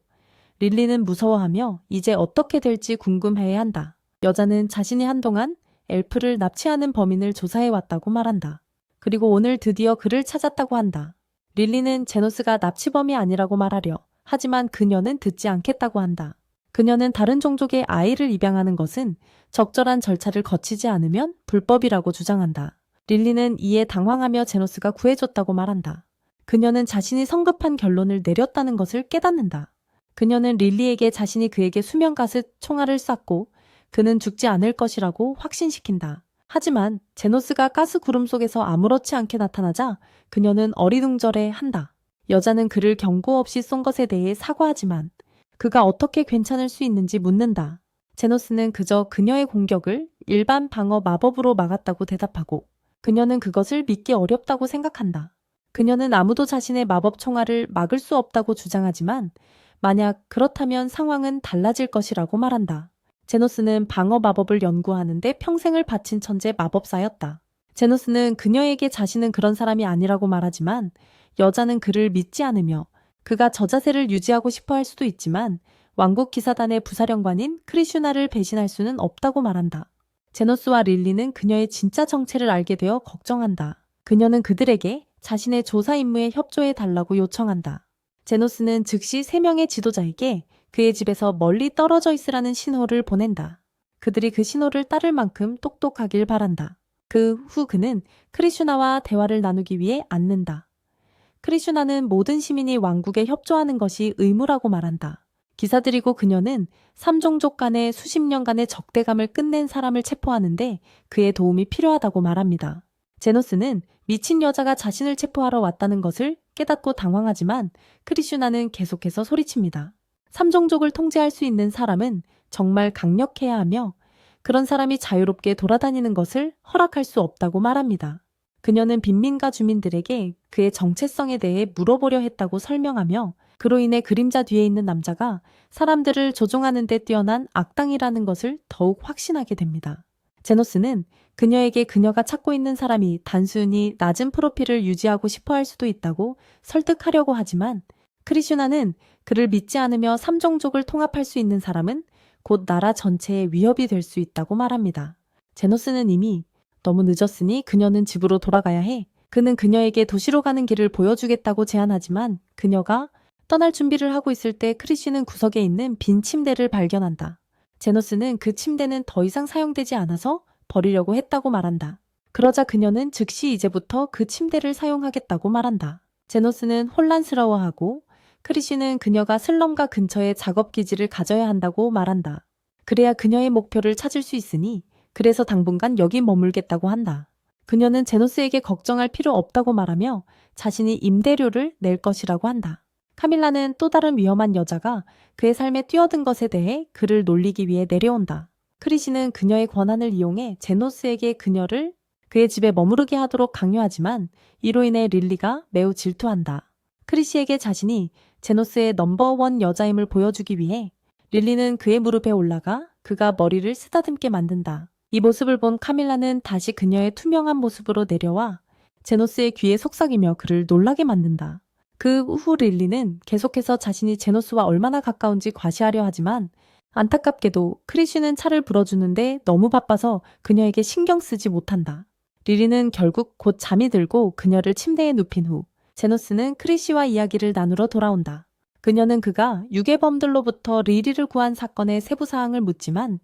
릴리는 무서워하며 이제 어떻게 될지 궁금해한다. 여자는 자신이 한동안 엘프를 납치하는 범인을 조사해왔다고 말한다. 그리고 오늘 드디어 그를 찾았다고 한다. 릴리는 제노스가 납치범이 아니라고 말하려 하지만 그녀는 듣지 않겠다고 한다. 그녀는 다른 종족의 아이를 입양하는 것은 적절한 절차를 거치지 않으면 불법이라고 주장한다. 릴리는 이에 당황하며 제노스가 구해줬다고 말한다. 그녀는 자신이 성급한 결론을 내렸다는 것을 깨닫는다. 그녀는 릴리에게 자신이 그에게 수면 가스 총알을 쐈고 그는 죽지 않을 것이라고 확신시킨다. 하지만 제노스가 가스 구름 속에서 아무렇지 않게 나타나자 그녀는 어리둥절해 한다. 여자는 그를 경고 없이 쏜 것에 대해 사과하지만 그가 어떻게 괜찮을 수 있는지 묻는다. 제노스는 그저 그녀의 공격을 일반 방어 마법으로 막았다고 대답하고 그녀는 그것을 믿기 어렵다고 생각한다. 그녀는 아무도 자신의 마법 총알을 막을 수 없다고 주장하지만 만약 그렇다면 상황은 달라질 것이라고 말한다. 제노스는 방어 마법을 연구하는데 평생을 바친 천재 마법사였다. 제노스는 그녀에게 자신은 그런 사람이 아니라고 말하지만 여자는 그를 믿지 않으며 그가 저자세를 유지하고 싶어 할 수도 있지만 왕국 기사단의 부사령관인 크리슈나를 배신할 수는 없다고 말한다. 제노스와 릴리는 그녀의 진짜 정체를 알게 되어 걱정한다. 그녀는 그들에게 자신의 조사 임무에 협조해 달라고 요청한다. 제노스는 즉시 3명의 지도자에게 그의 집에서 멀리 떨어져 있으라는 신호를 보낸다. 그들이 그 신호를 따를 만큼 똑똑하길 바란다. 그 후 그는 크리슈나와 대화를 나누기 위해 앉는다. 크리슈나는 모든 시민이 왕국에 협조하는 것이 의무라고 말한다. 기사들이고 그녀는 3종족 간의 수십 년간의 적대감을 끝낸 사람을 체포하는데 그의 도움이 필요하다고 말합니다. 제노스는 미친 여자가 자신을 체포하러 왔다는 것을 깨닫고 당황하지만 크리슈나는 계속해서 소리칩니다. 삼종족을 통제할 수 있는 사람은 정말 강력해야 하며 그런 사람이 자유롭게 돌아다니는 것을 허락할 수 없다고 말합니다. 그녀는 빈민가 주민들에게 그의 정체성에 대해 물어보려 했다고 설명하며 그로 인해 그림자 뒤에 있는 남자가 사람들을 조종하는 데 뛰어난 악당이라는 것을 더욱 확신하게 됩니다. 제노스는 그녀에게 그녀가 찾고 있는 사람이 단순히 낮은 프로필을 유지하고 싶어 할 수도 있다고 설득하려고 하지만 크리슈나는 그를 믿지 않으며 삼종족을 통합할 수 있는 사람은 곧 나라 전체에 위협이 될 수 있다고 말합니다. 제노스는 이미 너무 늦었으니 그녀는 집으로 돌아가야 해. 그는 그녀에게 도시로 가는 길을 보여주겠다고 제안하지만 그녀가 떠날 준비를 하고 있을 때 크리쉬는 구석에 있는 빈 침대를 발견한다. 제노스는 그 침대는 더 이상 사용되지 않아서 버리려고 했다고 말한다. 그러자 그녀는 즉시 이제부터 그 침대를 사용하겠다고 말한다. 제노스는 혼란스러워하고 크리쉬는 그녀가 슬럼가 근처에 작업기지를 가져야 한다고 말한다. 그래야 그녀의 목표를 찾을 수 있으니 그래서 당분간 여기 머물겠다고 한다. 그녀는 제노스에게 걱정할 필요 없다고 말하며 자신이 임대료를 낼 것이라고 한다. 카밀라는 또 다른 위험한 여자가 그의 삶에 뛰어든 것에 대해 그를 놀리기 위해 내려온다. 크리시는 그녀의 권한을 이용해 제노스에게 그녀를 그의 집에 머무르게 하도록 강요하지만 이로 인해 릴리가 매우 질투한다. 크리시에게 자신이 제노스의 넘버원 여자임을 보여주기 위해 릴리는 그의 무릎에 올라가 그가 머리를 쓰다듬게 만든다. 이 모습을 본 카밀라는 다시 그녀의 투명한 모습으로 내려와 제노스의 귀에 속삭이며 그를 놀라게 만든다. 그 후 릴리는 계속해서 자신이 제노스와 얼마나 가까운지 과시하려 하지만 안타깝게도 크리쉬는 차를 불어주는데 너무 바빠서 그녀에게 신경 쓰지 못한다. 릴리는 결국 곧 잠이 들고 그녀를 침대에 눕힌 후 제노스는 크리쉬와 이야기를 나누러 돌아온다. 그녀는 그가 유괴범들로부터 릴리를 구한 사건의 세부 사항을 묻지만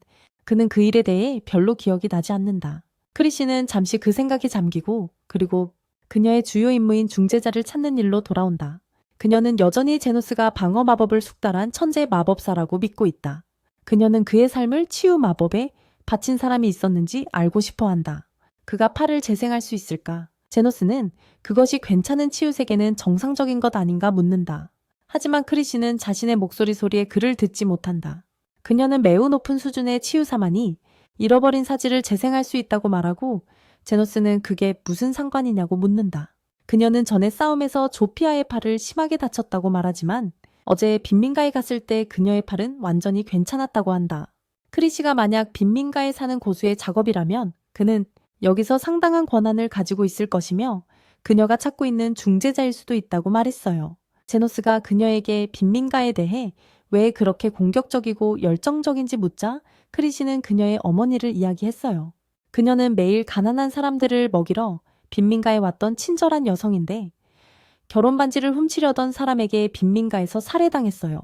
그는 그 일에 대해 별로 기억이 나지 않는다. 크리쉬는 잠시 그 생각에 잠기고 그리고 그녀의 주요 임무인 중재자를 찾는 일로 돌아온다. 그녀는 여전히 제노스가 방어 마법을 숙달한 천재 마법사라고 믿고 있다. 그녀는 그의 삶을 치유 마법에 바친 사람이 있었는지 알고 싶어 한다. 그가 팔을 재생할 수 있을까? 제노스는 그것이 괜찮은 치유 세계는 정상적인 것 아닌가 묻는다. 하지만 크리쉬는 자신의 목소리 소리에 그를 듣지 못한다. 그녀는 매우 높은 수준의 치유사만이 잃어버린 사지를 재생할 수 있다고 말하고 제노스는 그게 무슨 상관이냐고 묻는다. 그녀는 전에 싸움에서 조피아의 팔을 심하게 다쳤다고 말하지만 어제 빈민가에 갔을 때 그녀의 팔은 완전히 괜찮았다고 한다. 크리시가 만약 빈민가에 사는 고수의 작업이라면 그는 여기서 상당한 권한을 가지고 있을 것이며 그녀가 찾고 있는 중재자일 수도 있다고 말했어요. 제노스가 그녀에게 빈민가에 대해 왜 그렇게 공격적이고 열정적인지 묻자 크리시는 그녀의 어머니를 이야기했어요. 그녀는 매일 가난한 사람들을 먹이러 빈민가에 왔던 친절한 여성인데 결혼 반지를 훔치려던 사람에게 빈민가에서 살해당했어요.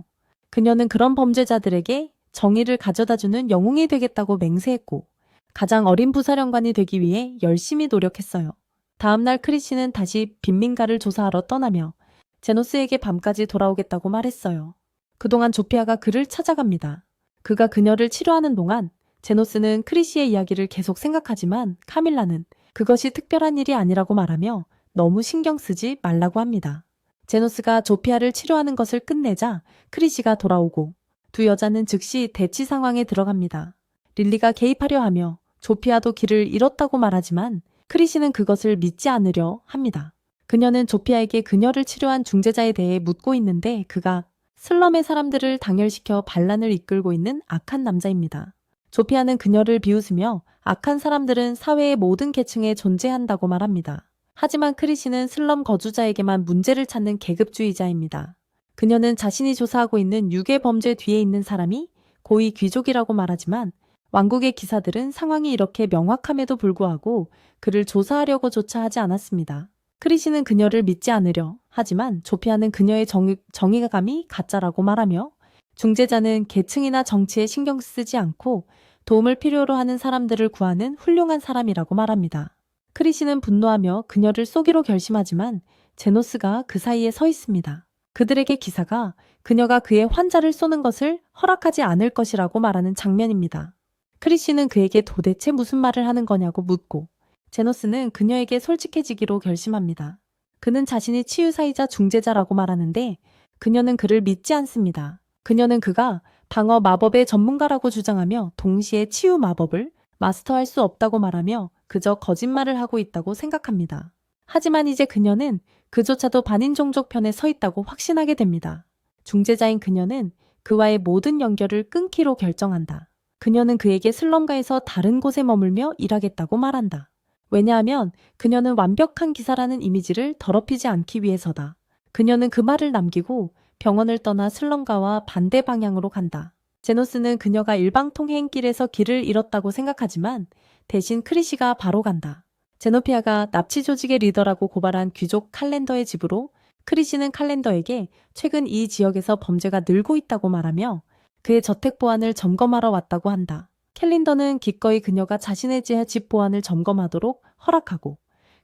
그녀는 그런 범죄자들에게 정의를 가져다주는 영웅이 되겠다고 맹세했고 가장 어린 부사령관이 되기 위해 열심히 노력했어요. 다음날 크리시는 다시 빈민가를 조사하러 떠나며 제노스에게 밤까지 돌아오겠다고 말했어요. 그동안 조피아가 그를 찾아갑니다. 그가 그녀를 치료하는 동안 제노스는 크리시의 이야기를 계속 생각하지만 카밀라는 그것이 특별한 일이 아니라고 말하며 너무 신경 쓰지 말라고 합니다. 제노스가 조피아를 치료하는 것을 끝내자 크리시가 돌아오고 두 여자는 즉시 대치 상황에 들어갑니다. 릴리가 개입하려 하며 조피아도 길을 잃었다고 말하지만 크리시는 그것을 믿지 않으려 합니다. 그녀는 조피아에게 그녀를 치료한 중재자에 대해 묻고 있는데 그가 슬럼의 사람들을 당열시켜 반란을 이끌고 있는 악한 남자입니다. 조피아는 그녀를 비웃으며 악한 사람들은 사회의 모든 계층에 존재한다고 말합니다. 하지만 크리시는 슬럼 거주자에게만 문제를 찾는 계급주의자입니다. 그녀는 자신이 조사하고 있는 유괴 범죄 뒤에 있는 사람이 고위 귀족이라고 말하지만 왕국의 기사들은 상황이 이렇게 명확함에도 불구하고 그를 조사하려고 조차 하지 않았습니다. 크리시는 그녀를 믿지 않으려 하지만 조피아는 그녀의 정의감이 가짜라고 말하며 중재자는 계층이나 정치에 신경 쓰지 않고 도움을 필요로 하는 사람들을 구하는 훌륭한 사람이라고 말합니다. 크리시는 분노하며 그녀를 쏘기로 결심하지만 제노스가 그 사이에 서 있습니다. 그들에게 기사가 그녀가 그의 환자를 쏘는 것을 허락하지 않을 것이라고 말하는 장면입니다. 크리시는 그에게 도대체 무슨 말을 하는 거냐고 묻고 제노스는 그녀에게 솔직해지기로 결심합니다. 그는 자신이 치유사이자 중재자라고 말하는데 그녀는 그를 믿지 않습니다. 그녀는 그가 방어 마법의 전문가라고 주장하며 동시에 치유 마법을 마스터할 수 없다고 말하며 그저 거짓말을 하고 있다고 생각합니다. 하지만 이제 그녀는 그조차도 반인 종족 편에 서 있다고 확신하게 됩니다. 중재자인 그녀는 그와의 모든 연결을 끊기로 결정한다. 그녀는 그에게 슬럼가에서 다른 곳에 머물며 일하겠다고 말한다. 왜냐하면 그녀는 완벽한 기사라는 이미지를 더럽히지 않기 위해서다. 그녀는 그 말을 남기고 병원을 떠나 슬럼가와 반대 방향으로 간다. 제노스는 그녀가 일방통행길에서 길을 잃었다고 생각하지만 대신 크리시가 바로 간다. 제노피아가 납치 조직의 리더라고 고발한 귀족 칼렌더의 집으로 크리시는 칼렌더에게 최근 이 지역에서 범죄가 늘고 있다고 말하며 그의 저택 보안을 점검하러 왔다고 한다. 캘린더는 기꺼이 그녀가 자신의 집 보안을 점검하도록 허락하고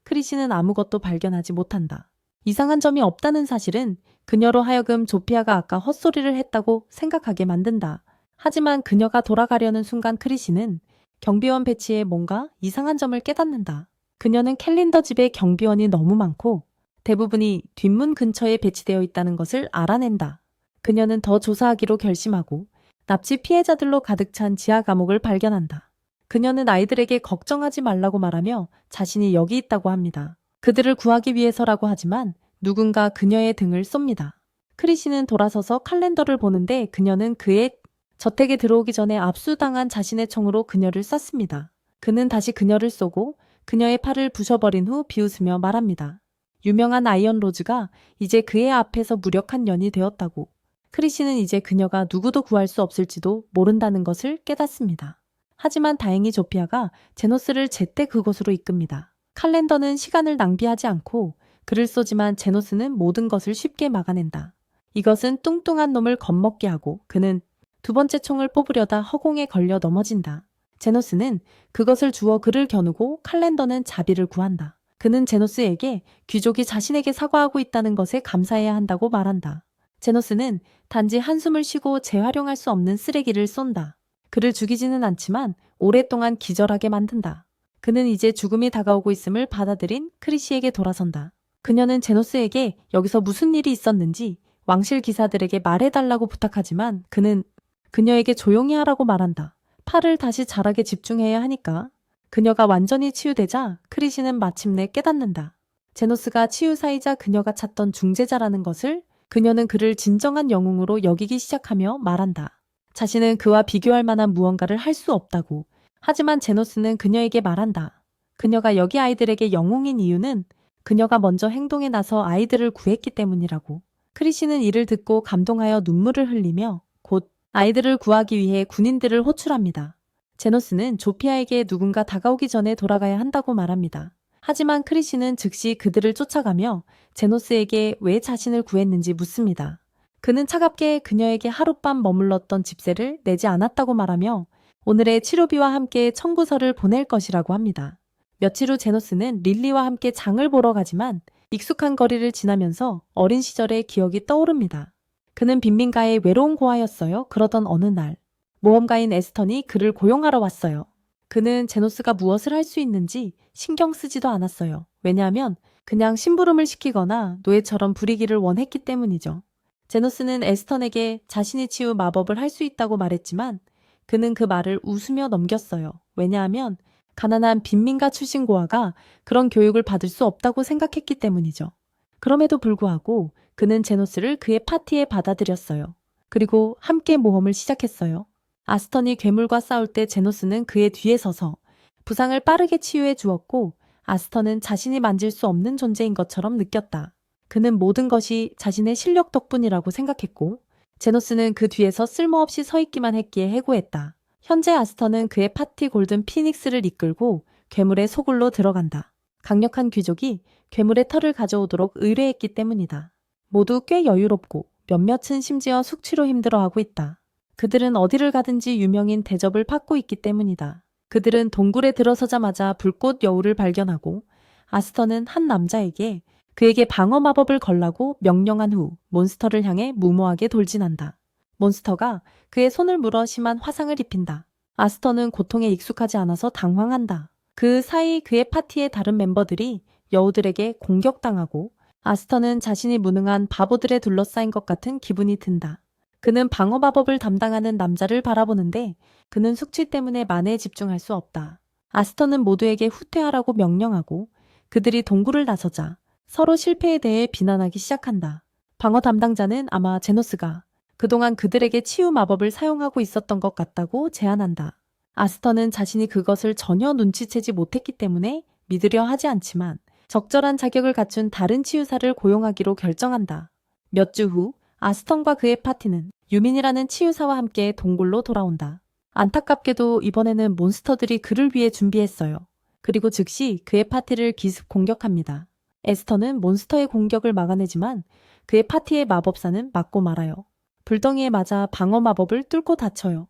크리시는 아무것도 발견하지 못한다. 이상한 점이 없다는 사실은 그녀로 하여금 조피아가 아까 헛소리를 했다고 생각하게 만든다. 하지만 그녀가 돌아가려는 순간 크리시는 경비원 배치에 뭔가 이상한 점을 깨닫는다. 그녀는 캘린더 집에 경비원이 너무 많고 대부분이 뒷문 근처에 배치되어 있다는 것을 알아낸다. 그녀는 더 조사하기로 결심하고 납치 피해자들로 가득 찬 지하 감옥을 발견한다. 그녀는 아이들에게 걱정하지 말라고 말하며 자신이 여기 있다고 합니다. 그들을 구하기 위해서라고 하지만 누군가 그녀의 등을 쏩니다. 크리시는 돌아서서 칼렌더를 보는데 그녀는 그의 저택에 들어오기 전에 압수당한 자신의 총으로 그녀를 쐈습니다. 그는 다시 그녀를 쏘고 그녀의 팔을 부셔버린 후 비웃으며 말합니다. 유명한 아이언 로즈가 이제 그의 앞에서 무력한 년이 되었다고. 크리시는 이제 그녀가 누구도 구할 수 없을지도 모른다는 것을 깨닫습니다. 하지만 다행히 조피아가 제노스를 제때 그곳으로 이끕니다. 칼렌더는 시간을 낭비하지 않고 그를 쏘지만 제노스는 모든 것을 쉽게 막아낸다. 이것은 뚱뚱한 놈을 겁먹게 하고 그는 두 번째 총을 뽑으려다 허공에 걸려 넘어진다. 제노스는 그것을 주워 그를 겨누고 칼렌더는 자비를 구한다. 그는 제노스에게 귀족이 자신에게 사과하고 있다는 것에 감사해야 한다고 말한다. 제노스는 단지 한숨을 쉬고 재활용할 수 없는 쓰레기를 쏜다. 그를 죽이지는 않지만 오랫동안 기절하게 만든다. 그는 이제 죽음이 다가오고 있음을 받아들인 크리시에게 돌아선다. 그녀는 제노스에게 여기서 무슨 일이 있었는지 왕실 기사들에게 말해달라고 부탁하지만 그는 그녀에게 조용히 하라고 말한다. 팔을 다시 자락에 집중해야 하니까. 그녀가 완전히 치유되자 크리시는 마침내 깨닫는다. 제노스가 치유사이자 그녀가 찾던 중재자라는 것을. 그녀는 그를 진정한 영웅으로 여기기 시작하며 말한다. 자신은 그와 비교할 만한 무언가를 할 수 없다고. 하지만 제노스는 그녀에게 말한다. 그녀가 여기 아이들에게 영웅인 이유는 그녀가 먼저 행동에 나서 아이들을 구했기 때문이라고. 크리시는 이를 듣고 감동하여 눈물을 흘리며 곧 아이들을 구하기 위해 군인들을 호출합니다. 제노스는 조피아에게 누군가 다가오기 전에 돌아가야 한다고 말합니다. 하지만 크리시는 즉시 그들을 쫓아가며 제노스에게 왜 자신을 구했는지 묻습니다. 그는 차갑게 그녀에게 하룻밤 머물렀던 집세를 내지 않았다고 말하며 오늘의 치료비와 함께 청구서를 보낼 것이라고 합니다. 며칠 후 제노스는 릴리와 함께 장을 보러 가지만 익숙한 거리를 지나면서 어린 시절의 기억이 떠오릅니다. 그는 빈민가의 외로운 고아였어요. 그러던 어느 날 모험가인 에스턴이 그를 고용하러 왔어요. 그는 제노스가 무엇을 할 수 있는지 신경 쓰지도 않았어요. 왜냐하면 그냥 심부름을 시키거나 노예처럼 부리기를 원했기 때문이죠. 제노스는 에스턴에게 자신이 치유 마법을 할 수 있다고 말했지만 그는 그 말을 웃으며 넘겼어요. 왜냐하면 가난한 빈민가 출신 고아가 그런 교육을 받을 수 없다고 생각했기 때문이죠. 그럼에도 불구하고 그는 제노스를 그의 파티에 받아들였어요. 그리고 함께 모험을 시작했어요. 아스턴이 괴물과 싸울 때 제노스는 그의 뒤에 서서 부상을 빠르게 치유해 주었고 아스턴은 자신이 만질 수 없는 존재인 것처럼 느꼈다. 그는 모든 것이 자신의 실력 덕분이라고 생각했고 제노스는 그 뒤에서 쓸모없이 서 있기만 했기에 해고했다. 현재 아스턴은 그의 파티 골든 피닉스를 이끌고 괴물의 소굴로 들어간다. 강력한 귀족이 괴물의 털을 가져오도록 의뢰했기 때문이다. 모두 꽤 여유롭고 몇몇은 심지어 숙취로 힘들어하고 있다. 그들은 어디를 가든지 유명인 대접을 받고 있기 때문이다. 그들은 동굴에 들어서자마자 불꽃 여우를 발견하고 아스턴은 한 남자에게 그에게 방어 마법을 걸라고 명령한 후 몬스터를 향해 무모하게 돌진한다. 몬스터가 그의 손을 물어 심한 화상을 입힌다. 아스턴은 고통에 익숙하지 않아서 당황한다. 그 사이 그의 파티의 다른 멤버들이 여우들에게 공격당하고 아스턴은 자신이 무능한 바보들에 둘러싸인 것 같은 기분이 든다. 그는 방어 마법을 담당하는 남자를 바라보는데 그는 숙취 때문에 만회에 집중할 수 없다. 아스터는 모두에게 후퇴하라고 명령하고 그들이 동굴을 나서자 서로 실패에 대해 비난하기 시작한다. 방어 담당자는 아마 제노스가 그동안 그들에게 치유 마법을 사용하고 있었던 것 같다고 제안한다. 아스터는 자신이 그것을 전혀 눈치채지 못했기 때문에 믿으려 하지 않지만 적절한 자격을 갖춘 다른 치유사를 고용하기로 결정한다. 몇 주 후 아스턴과 그의 파티는 유민이라는 치유사와 함께 동굴로 돌아온다. 안타깝게도 이번에는 몬스터들이 그를 위해 준비했어요. 그리고 즉시 그의 파티를 기습 공격합니다. 에스터는 몬스터의 공격을 막아내지만 그의 파티의 마법사는 맞고 말아요. 불덩이에 맞아 방어 마법을 뚫고 다쳐요.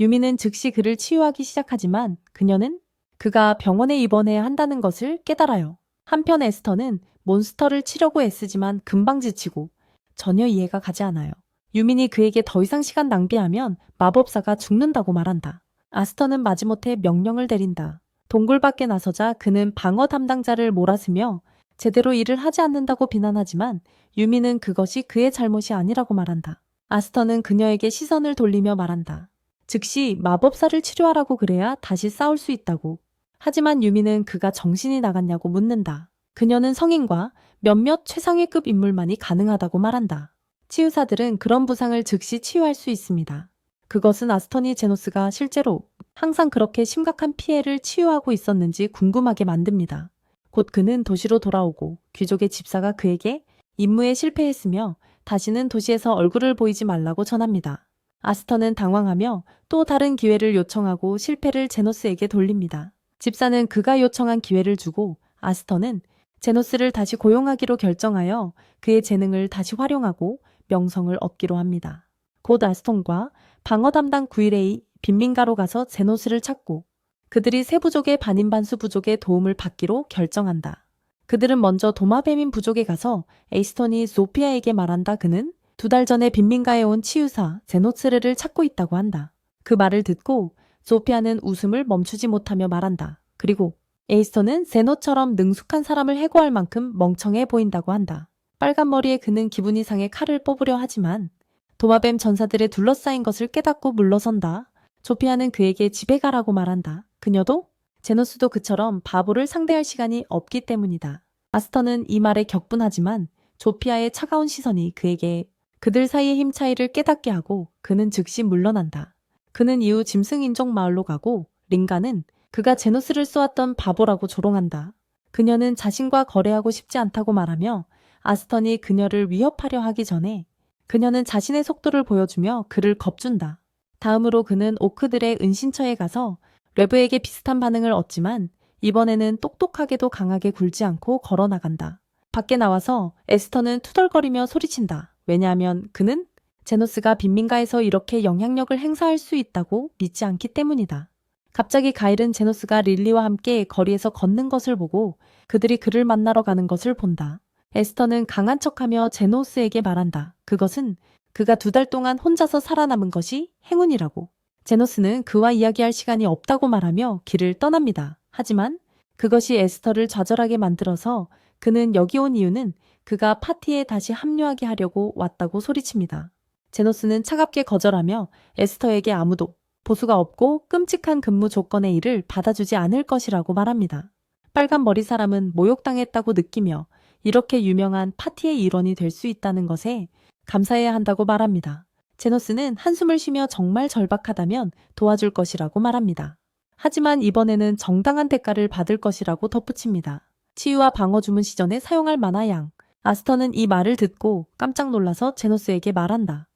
유미는 즉시 그를 치유하기 시작하지만 그녀는 그가 병원에 입원해야 한다는 것을 깨달아요. 한편 에스터는 몬스터를 치려고 애쓰지만 금방 지치고 전혀 이해가 가지 않아요. 유민이 그에게 더 이상 시간 낭비하면 마법사가 죽는다고 말한다. 아스터는 마지못해 명령을 내린다. 동굴 밖에 나서자 그는 방어 담당자를 몰아쓰며 제대로 일을 하지 않는다고 비난하지만 유미는 그것이 그의 잘못이 아니라고 말한다. 아스터는 그녀에게 시선을 돌리며 말한다. 즉시 마법사를 치료하라고 그래야 다시 싸울 수 있다고. 하지만 유미는 그가 정신이 나갔냐고 묻는다. 그녀는 성인과 몇몇 최상위급 인물만이 가능하다고 말한다. 치유사들은 그런 부상을 즉시 치유할 수 있습니다. 그것은 아스터니 제노스가 실제로 항상 그렇게 심각한 피해를 치유하고 있었는지 궁금하게 만듭니다. 곧 그는 도시로 돌아오고 귀족의 집사가 그에게 임무에 실패했으며 다시는 도시에서 얼굴을 보이지 말라고 전합니다. 아스터는 당황하며 또 다른 기회를 요청하고 실패를 제노스에게 돌립니다. 집사는 그가 요청한 기회를 주고 아스터는 제노스를 다시 고용하기로 결정하여 그의 재능을 다시 활용하고 명성을 얻기로 합니다. 곧 아스톤과 방어 담당 구이레이 빈민가로 가서 제노스를 찾고 그들이 세 부족의 반인반수 부족의 도움을 받기로 결정한다. 그들은 먼저 도마뱀인 부족에 가서 에이스톤이 소피아에게 말한다. 그는 2달 전에 빈민가에 온 치유사 제노스를 찾고 있다고 한다. 그 말을 듣고 소피아는 웃음을 멈추지 못하며 말한다. 그리고 에이스톤은 제노처럼 능숙한 사람을 해고할 만큼 멍청해 보인다고 한다. 빨간 머리에 그는 기분이 상해 칼을 뽑으려 하지만 도마뱀 전사들에 둘러싸인 것을 깨닫고 물러선다. 소피아는 그에게 집에 가라고 말한다. 그녀도 제노스도 그처럼 바보를 상대할 시간이 없기 때문이다. 아스터는 이 말에 격분하지만 조피아의 차가운 시선이 그에게 그들 사이의 힘 차이를 깨닫게 하고 그는 즉시 물러난다. 그는 이후 짐승 인종 마을로 가고 링가는 그가 제노스를 쏘았던 바보라고 조롱한다. 그녀는 자신과 거래하고 싶지 않다고 말하며 아스턴이 그녀를 위협하려 하기 전에 그녀는 자신의 속도를 보여주며 그를 겁준다. 다음으로 그는 오크들의 은신처에 가서 레브에게 비슷한 반응을 얻지만 이번에는 똑똑하게도 강하게 굴지 않고 걸어나간다. 밖에 나와서 에스터는 투덜거리며 소리친다. 왜냐하면 그는 제노스가 빈민가에서 이렇게 영향력을 행사할 수 있다고 믿지 않기 때문이다. 갑자기 가일은 제노스가 릴리와 함께 거리에서 걷는 것을 보고 그들이 그를 만나러 가는 것을 본다. 에스터는 강한 척하며 제노스에게 말한다. 그것은 그가 2달 동안 혼자서 살아남은 것이 행운이라고. 제노스는 그와 이야기할 시간이 없다고 말하며 길을 떠납니다. 하지만 그것이 에스터를 좌절하게 만들어서 그는 여기 온 이유는 그가 파티에 다시 합류하게 하려고 왔다고 소리칩니다. 제노스는 차갑게 거절하며 에스터에게 아무도 보수가 없고 끔찍한 근무 조건의 일을 받아주지 않을 것이라고 말합니다. 빨간 머리 사람은 모욕당했다고 느끼며 이렇게 유명한 파티의 일원이 될 수 있다는 것에 감사해야 한다고 말합니다. 제노스는 한숨을 쉬며 정말 절박하다면 도와줄 것이라고 말합니다. 하지만 이번에는 정당한 대가를 받을 것이라고 덧붙입니다. 치유와 방어 주문 시전에 사용할 만화 양. 아스터는 이 말을 듣고 깜짝 놀라서 제노스에게 말한다.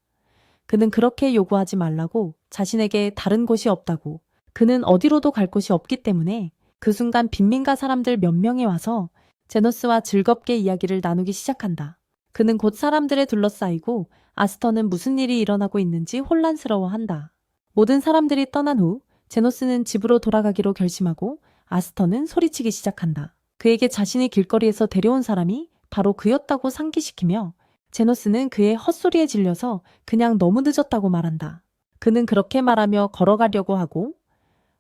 그는 그렇게 요구하지 말라고, 자신에게 다른 곳이 없다고. 그는 어디로도 갈 곳이 없기 때문에 그 순간 빈민가 사람들 몇 명이 와서 제노스와 즐겁게 이야기를 나누기 시작한다. 그는 곧 사람들에 둘러싸이고 아스터는 무슨 일이 일어나고 있는지 혼란스러워한다. 모든 사람들이 떠난 후 제노스는 집으로 돌아가기로 결심하고 아스터는 소리치기 시작한다. 그에게 자신이 길거리에서 데려온 사람이 바로 그였다고 상기시키며 제노스는 그의 헛소리에 질려서 그냥 너무 늦었다고 말한다. 그는 그렇게 말하며 걸어가려고 하고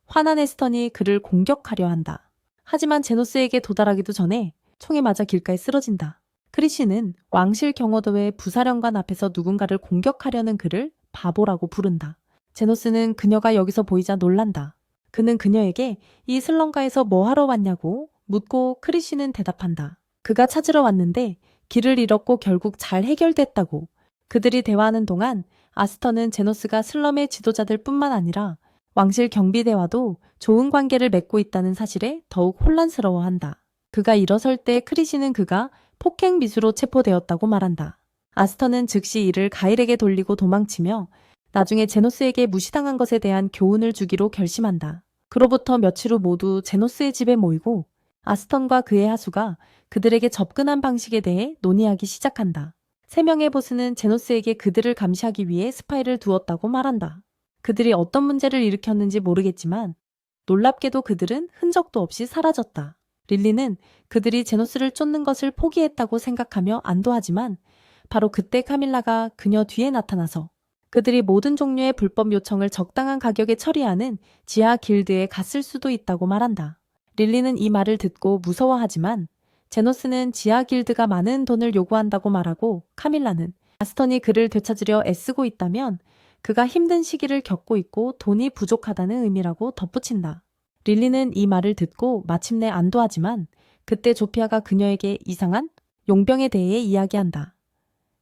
화난 에스턴이 그를 공격하려 한다. 하지만 제노스에게 도달하기도 전에 총에 맞아 길가에 쓰러진다. 크리시는 왕실 경호도의 부사령관 앞에서 누군가를 공격하려는 그를 바보라고 부른다. 제노스는 그녀가 여기서 보이자 놀란다. 그는 그녀에게 이 슬럼가에서 뭐 하러 왔냐고 묻고 크리시는 대답한다. 그가 찾으러 왔는데 길을 잃었고 결국 잘 해결됐다고. 그들이 대화하는 동안 아스터는 제노스가 슬럼의 지도자들 뿐만 아니라 왕실 경비대와도 좋은 관계를 맺고 있다는 사실에 더욱 혼란스러워한다. 그가 일어설 때 크리시는 그가 폭행 미수로 체포되었다고 말한다. 아스터는 즉시 이를 가일에게 돌리고 도망치며 나중에 제노스에게 무시당한 것에 대한 교훈을 주기로 결심한다. 그로부터 며칠 후 모두 제노스의 집에 모이고 아스턴과 그의 하수가 그들에게 접근한 방식에 대해 논의하기 시작한다. 3명의 보스는 제노스에게 그들을 감시하기 위해 스파이를 두었다고 말한다. 그들이 어떤 문제를 일으켰는지 모르겠지만 놀랍게도 그들은 흔적도 없이 사라졌다. 릴리는 그들이 제노스를 쫓는 것을 포기했다고 생각하며 안도하지만 바로 그때 카밀라가 그녀 뒤에 나타나서 그들이 모든 종류의 불법 요청을 적당한 가격에 처리하는 지하 길드에 갔을 수도 있다고 말한다. 릴리는 이 말을 듣고 무서워하지만 제노스는 지하 길드가 많은 돈을 요구한다고 말하고 카밀라는 아스턴이 그를 되찾으려 애쓰고 있다면 그가 힘든 시기를 겪고 있고 돈이 부족하다는 의미라고 덧붙인다. 릴리는 이 말을 듣고 마침내 안도하지만 그때 조피아가 그녀에게 이상한 용병에 대해 이야기한다.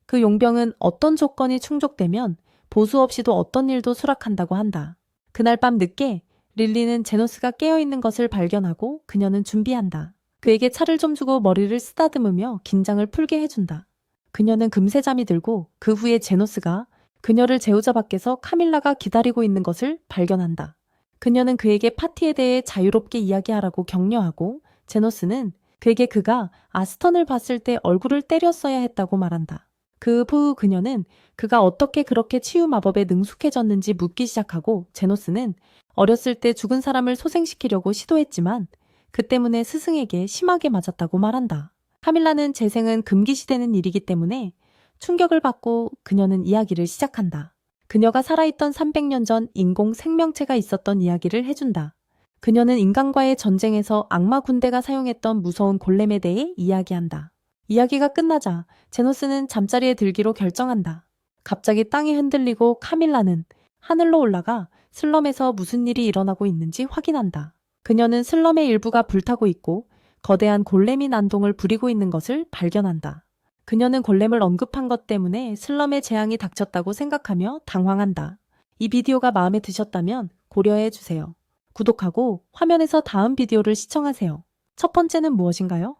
그 용병은 어떤 조건이 충족되면 보수 없이도 어떤 일도 수락한다고 한다. 그날 밤 늦게 릴리는 제노스가 깨어있는 것을 발견하고 그녀는 준비한다. 그에게 차를 좀 주고 머리를 쓰다듬으며 긴장을 풀게 해준다. 그녀는 금세 잠이 들고 그 후에 제노스가 그녀를 재우자 밖에서 카밀라가 기다리고 있는 것을 발견한다. 그녀는 그에게 파티에 대해 자유롭게 이야기하라고 격려하고 제노스는 그에게 그가 아스턴을 봤을 때 얼굴을 때렸어야 했다고 말한다. 그 후 그녀는 그가 어떻게 그렇게 치유 마법에 능숙해졌는지 묻기 시작하고 제노스는 어렸을 때 죽은 사람을 소생시키려고 시도했지만 그 때문에 스승에게 심하게 맞았다고 말한다. 카밀라는 재생은 금기시되는 일이기 때문에 충격을 받고 그녀는 이야기를 시작한다. 그녀가 살아있던 300년 전 인공 생명체가 있었던 이야기를 해준다. 그녀는 인간과의 전쟁에서 악마 군대가 사용했던 무서운 골렘에 대해 이야기한다. 이야기가 끝나자 제노스는 잠자리에 들기로 결정한다. 갑자기 땅이 흔들리고 카밀라는 하늘로 올라가 슬럼에서 무슨 일이 일어나고 있는지 확인한다. 그녀는 슬럼의 일부가 불타고 있고 거대한 골렘이 난동을 부리고 있는 것을 발견한다. 그녀는 골렘을 언급한 것 때문에 슬럼의 재앙이 닥쳤다고 생각하며 당황한다. 이 비디오가 마음에 드셨다면 고려해 주세요. 구독하고 화면에서 다음 비디오를 시청하세요. 첫 번째는 무엇인가요?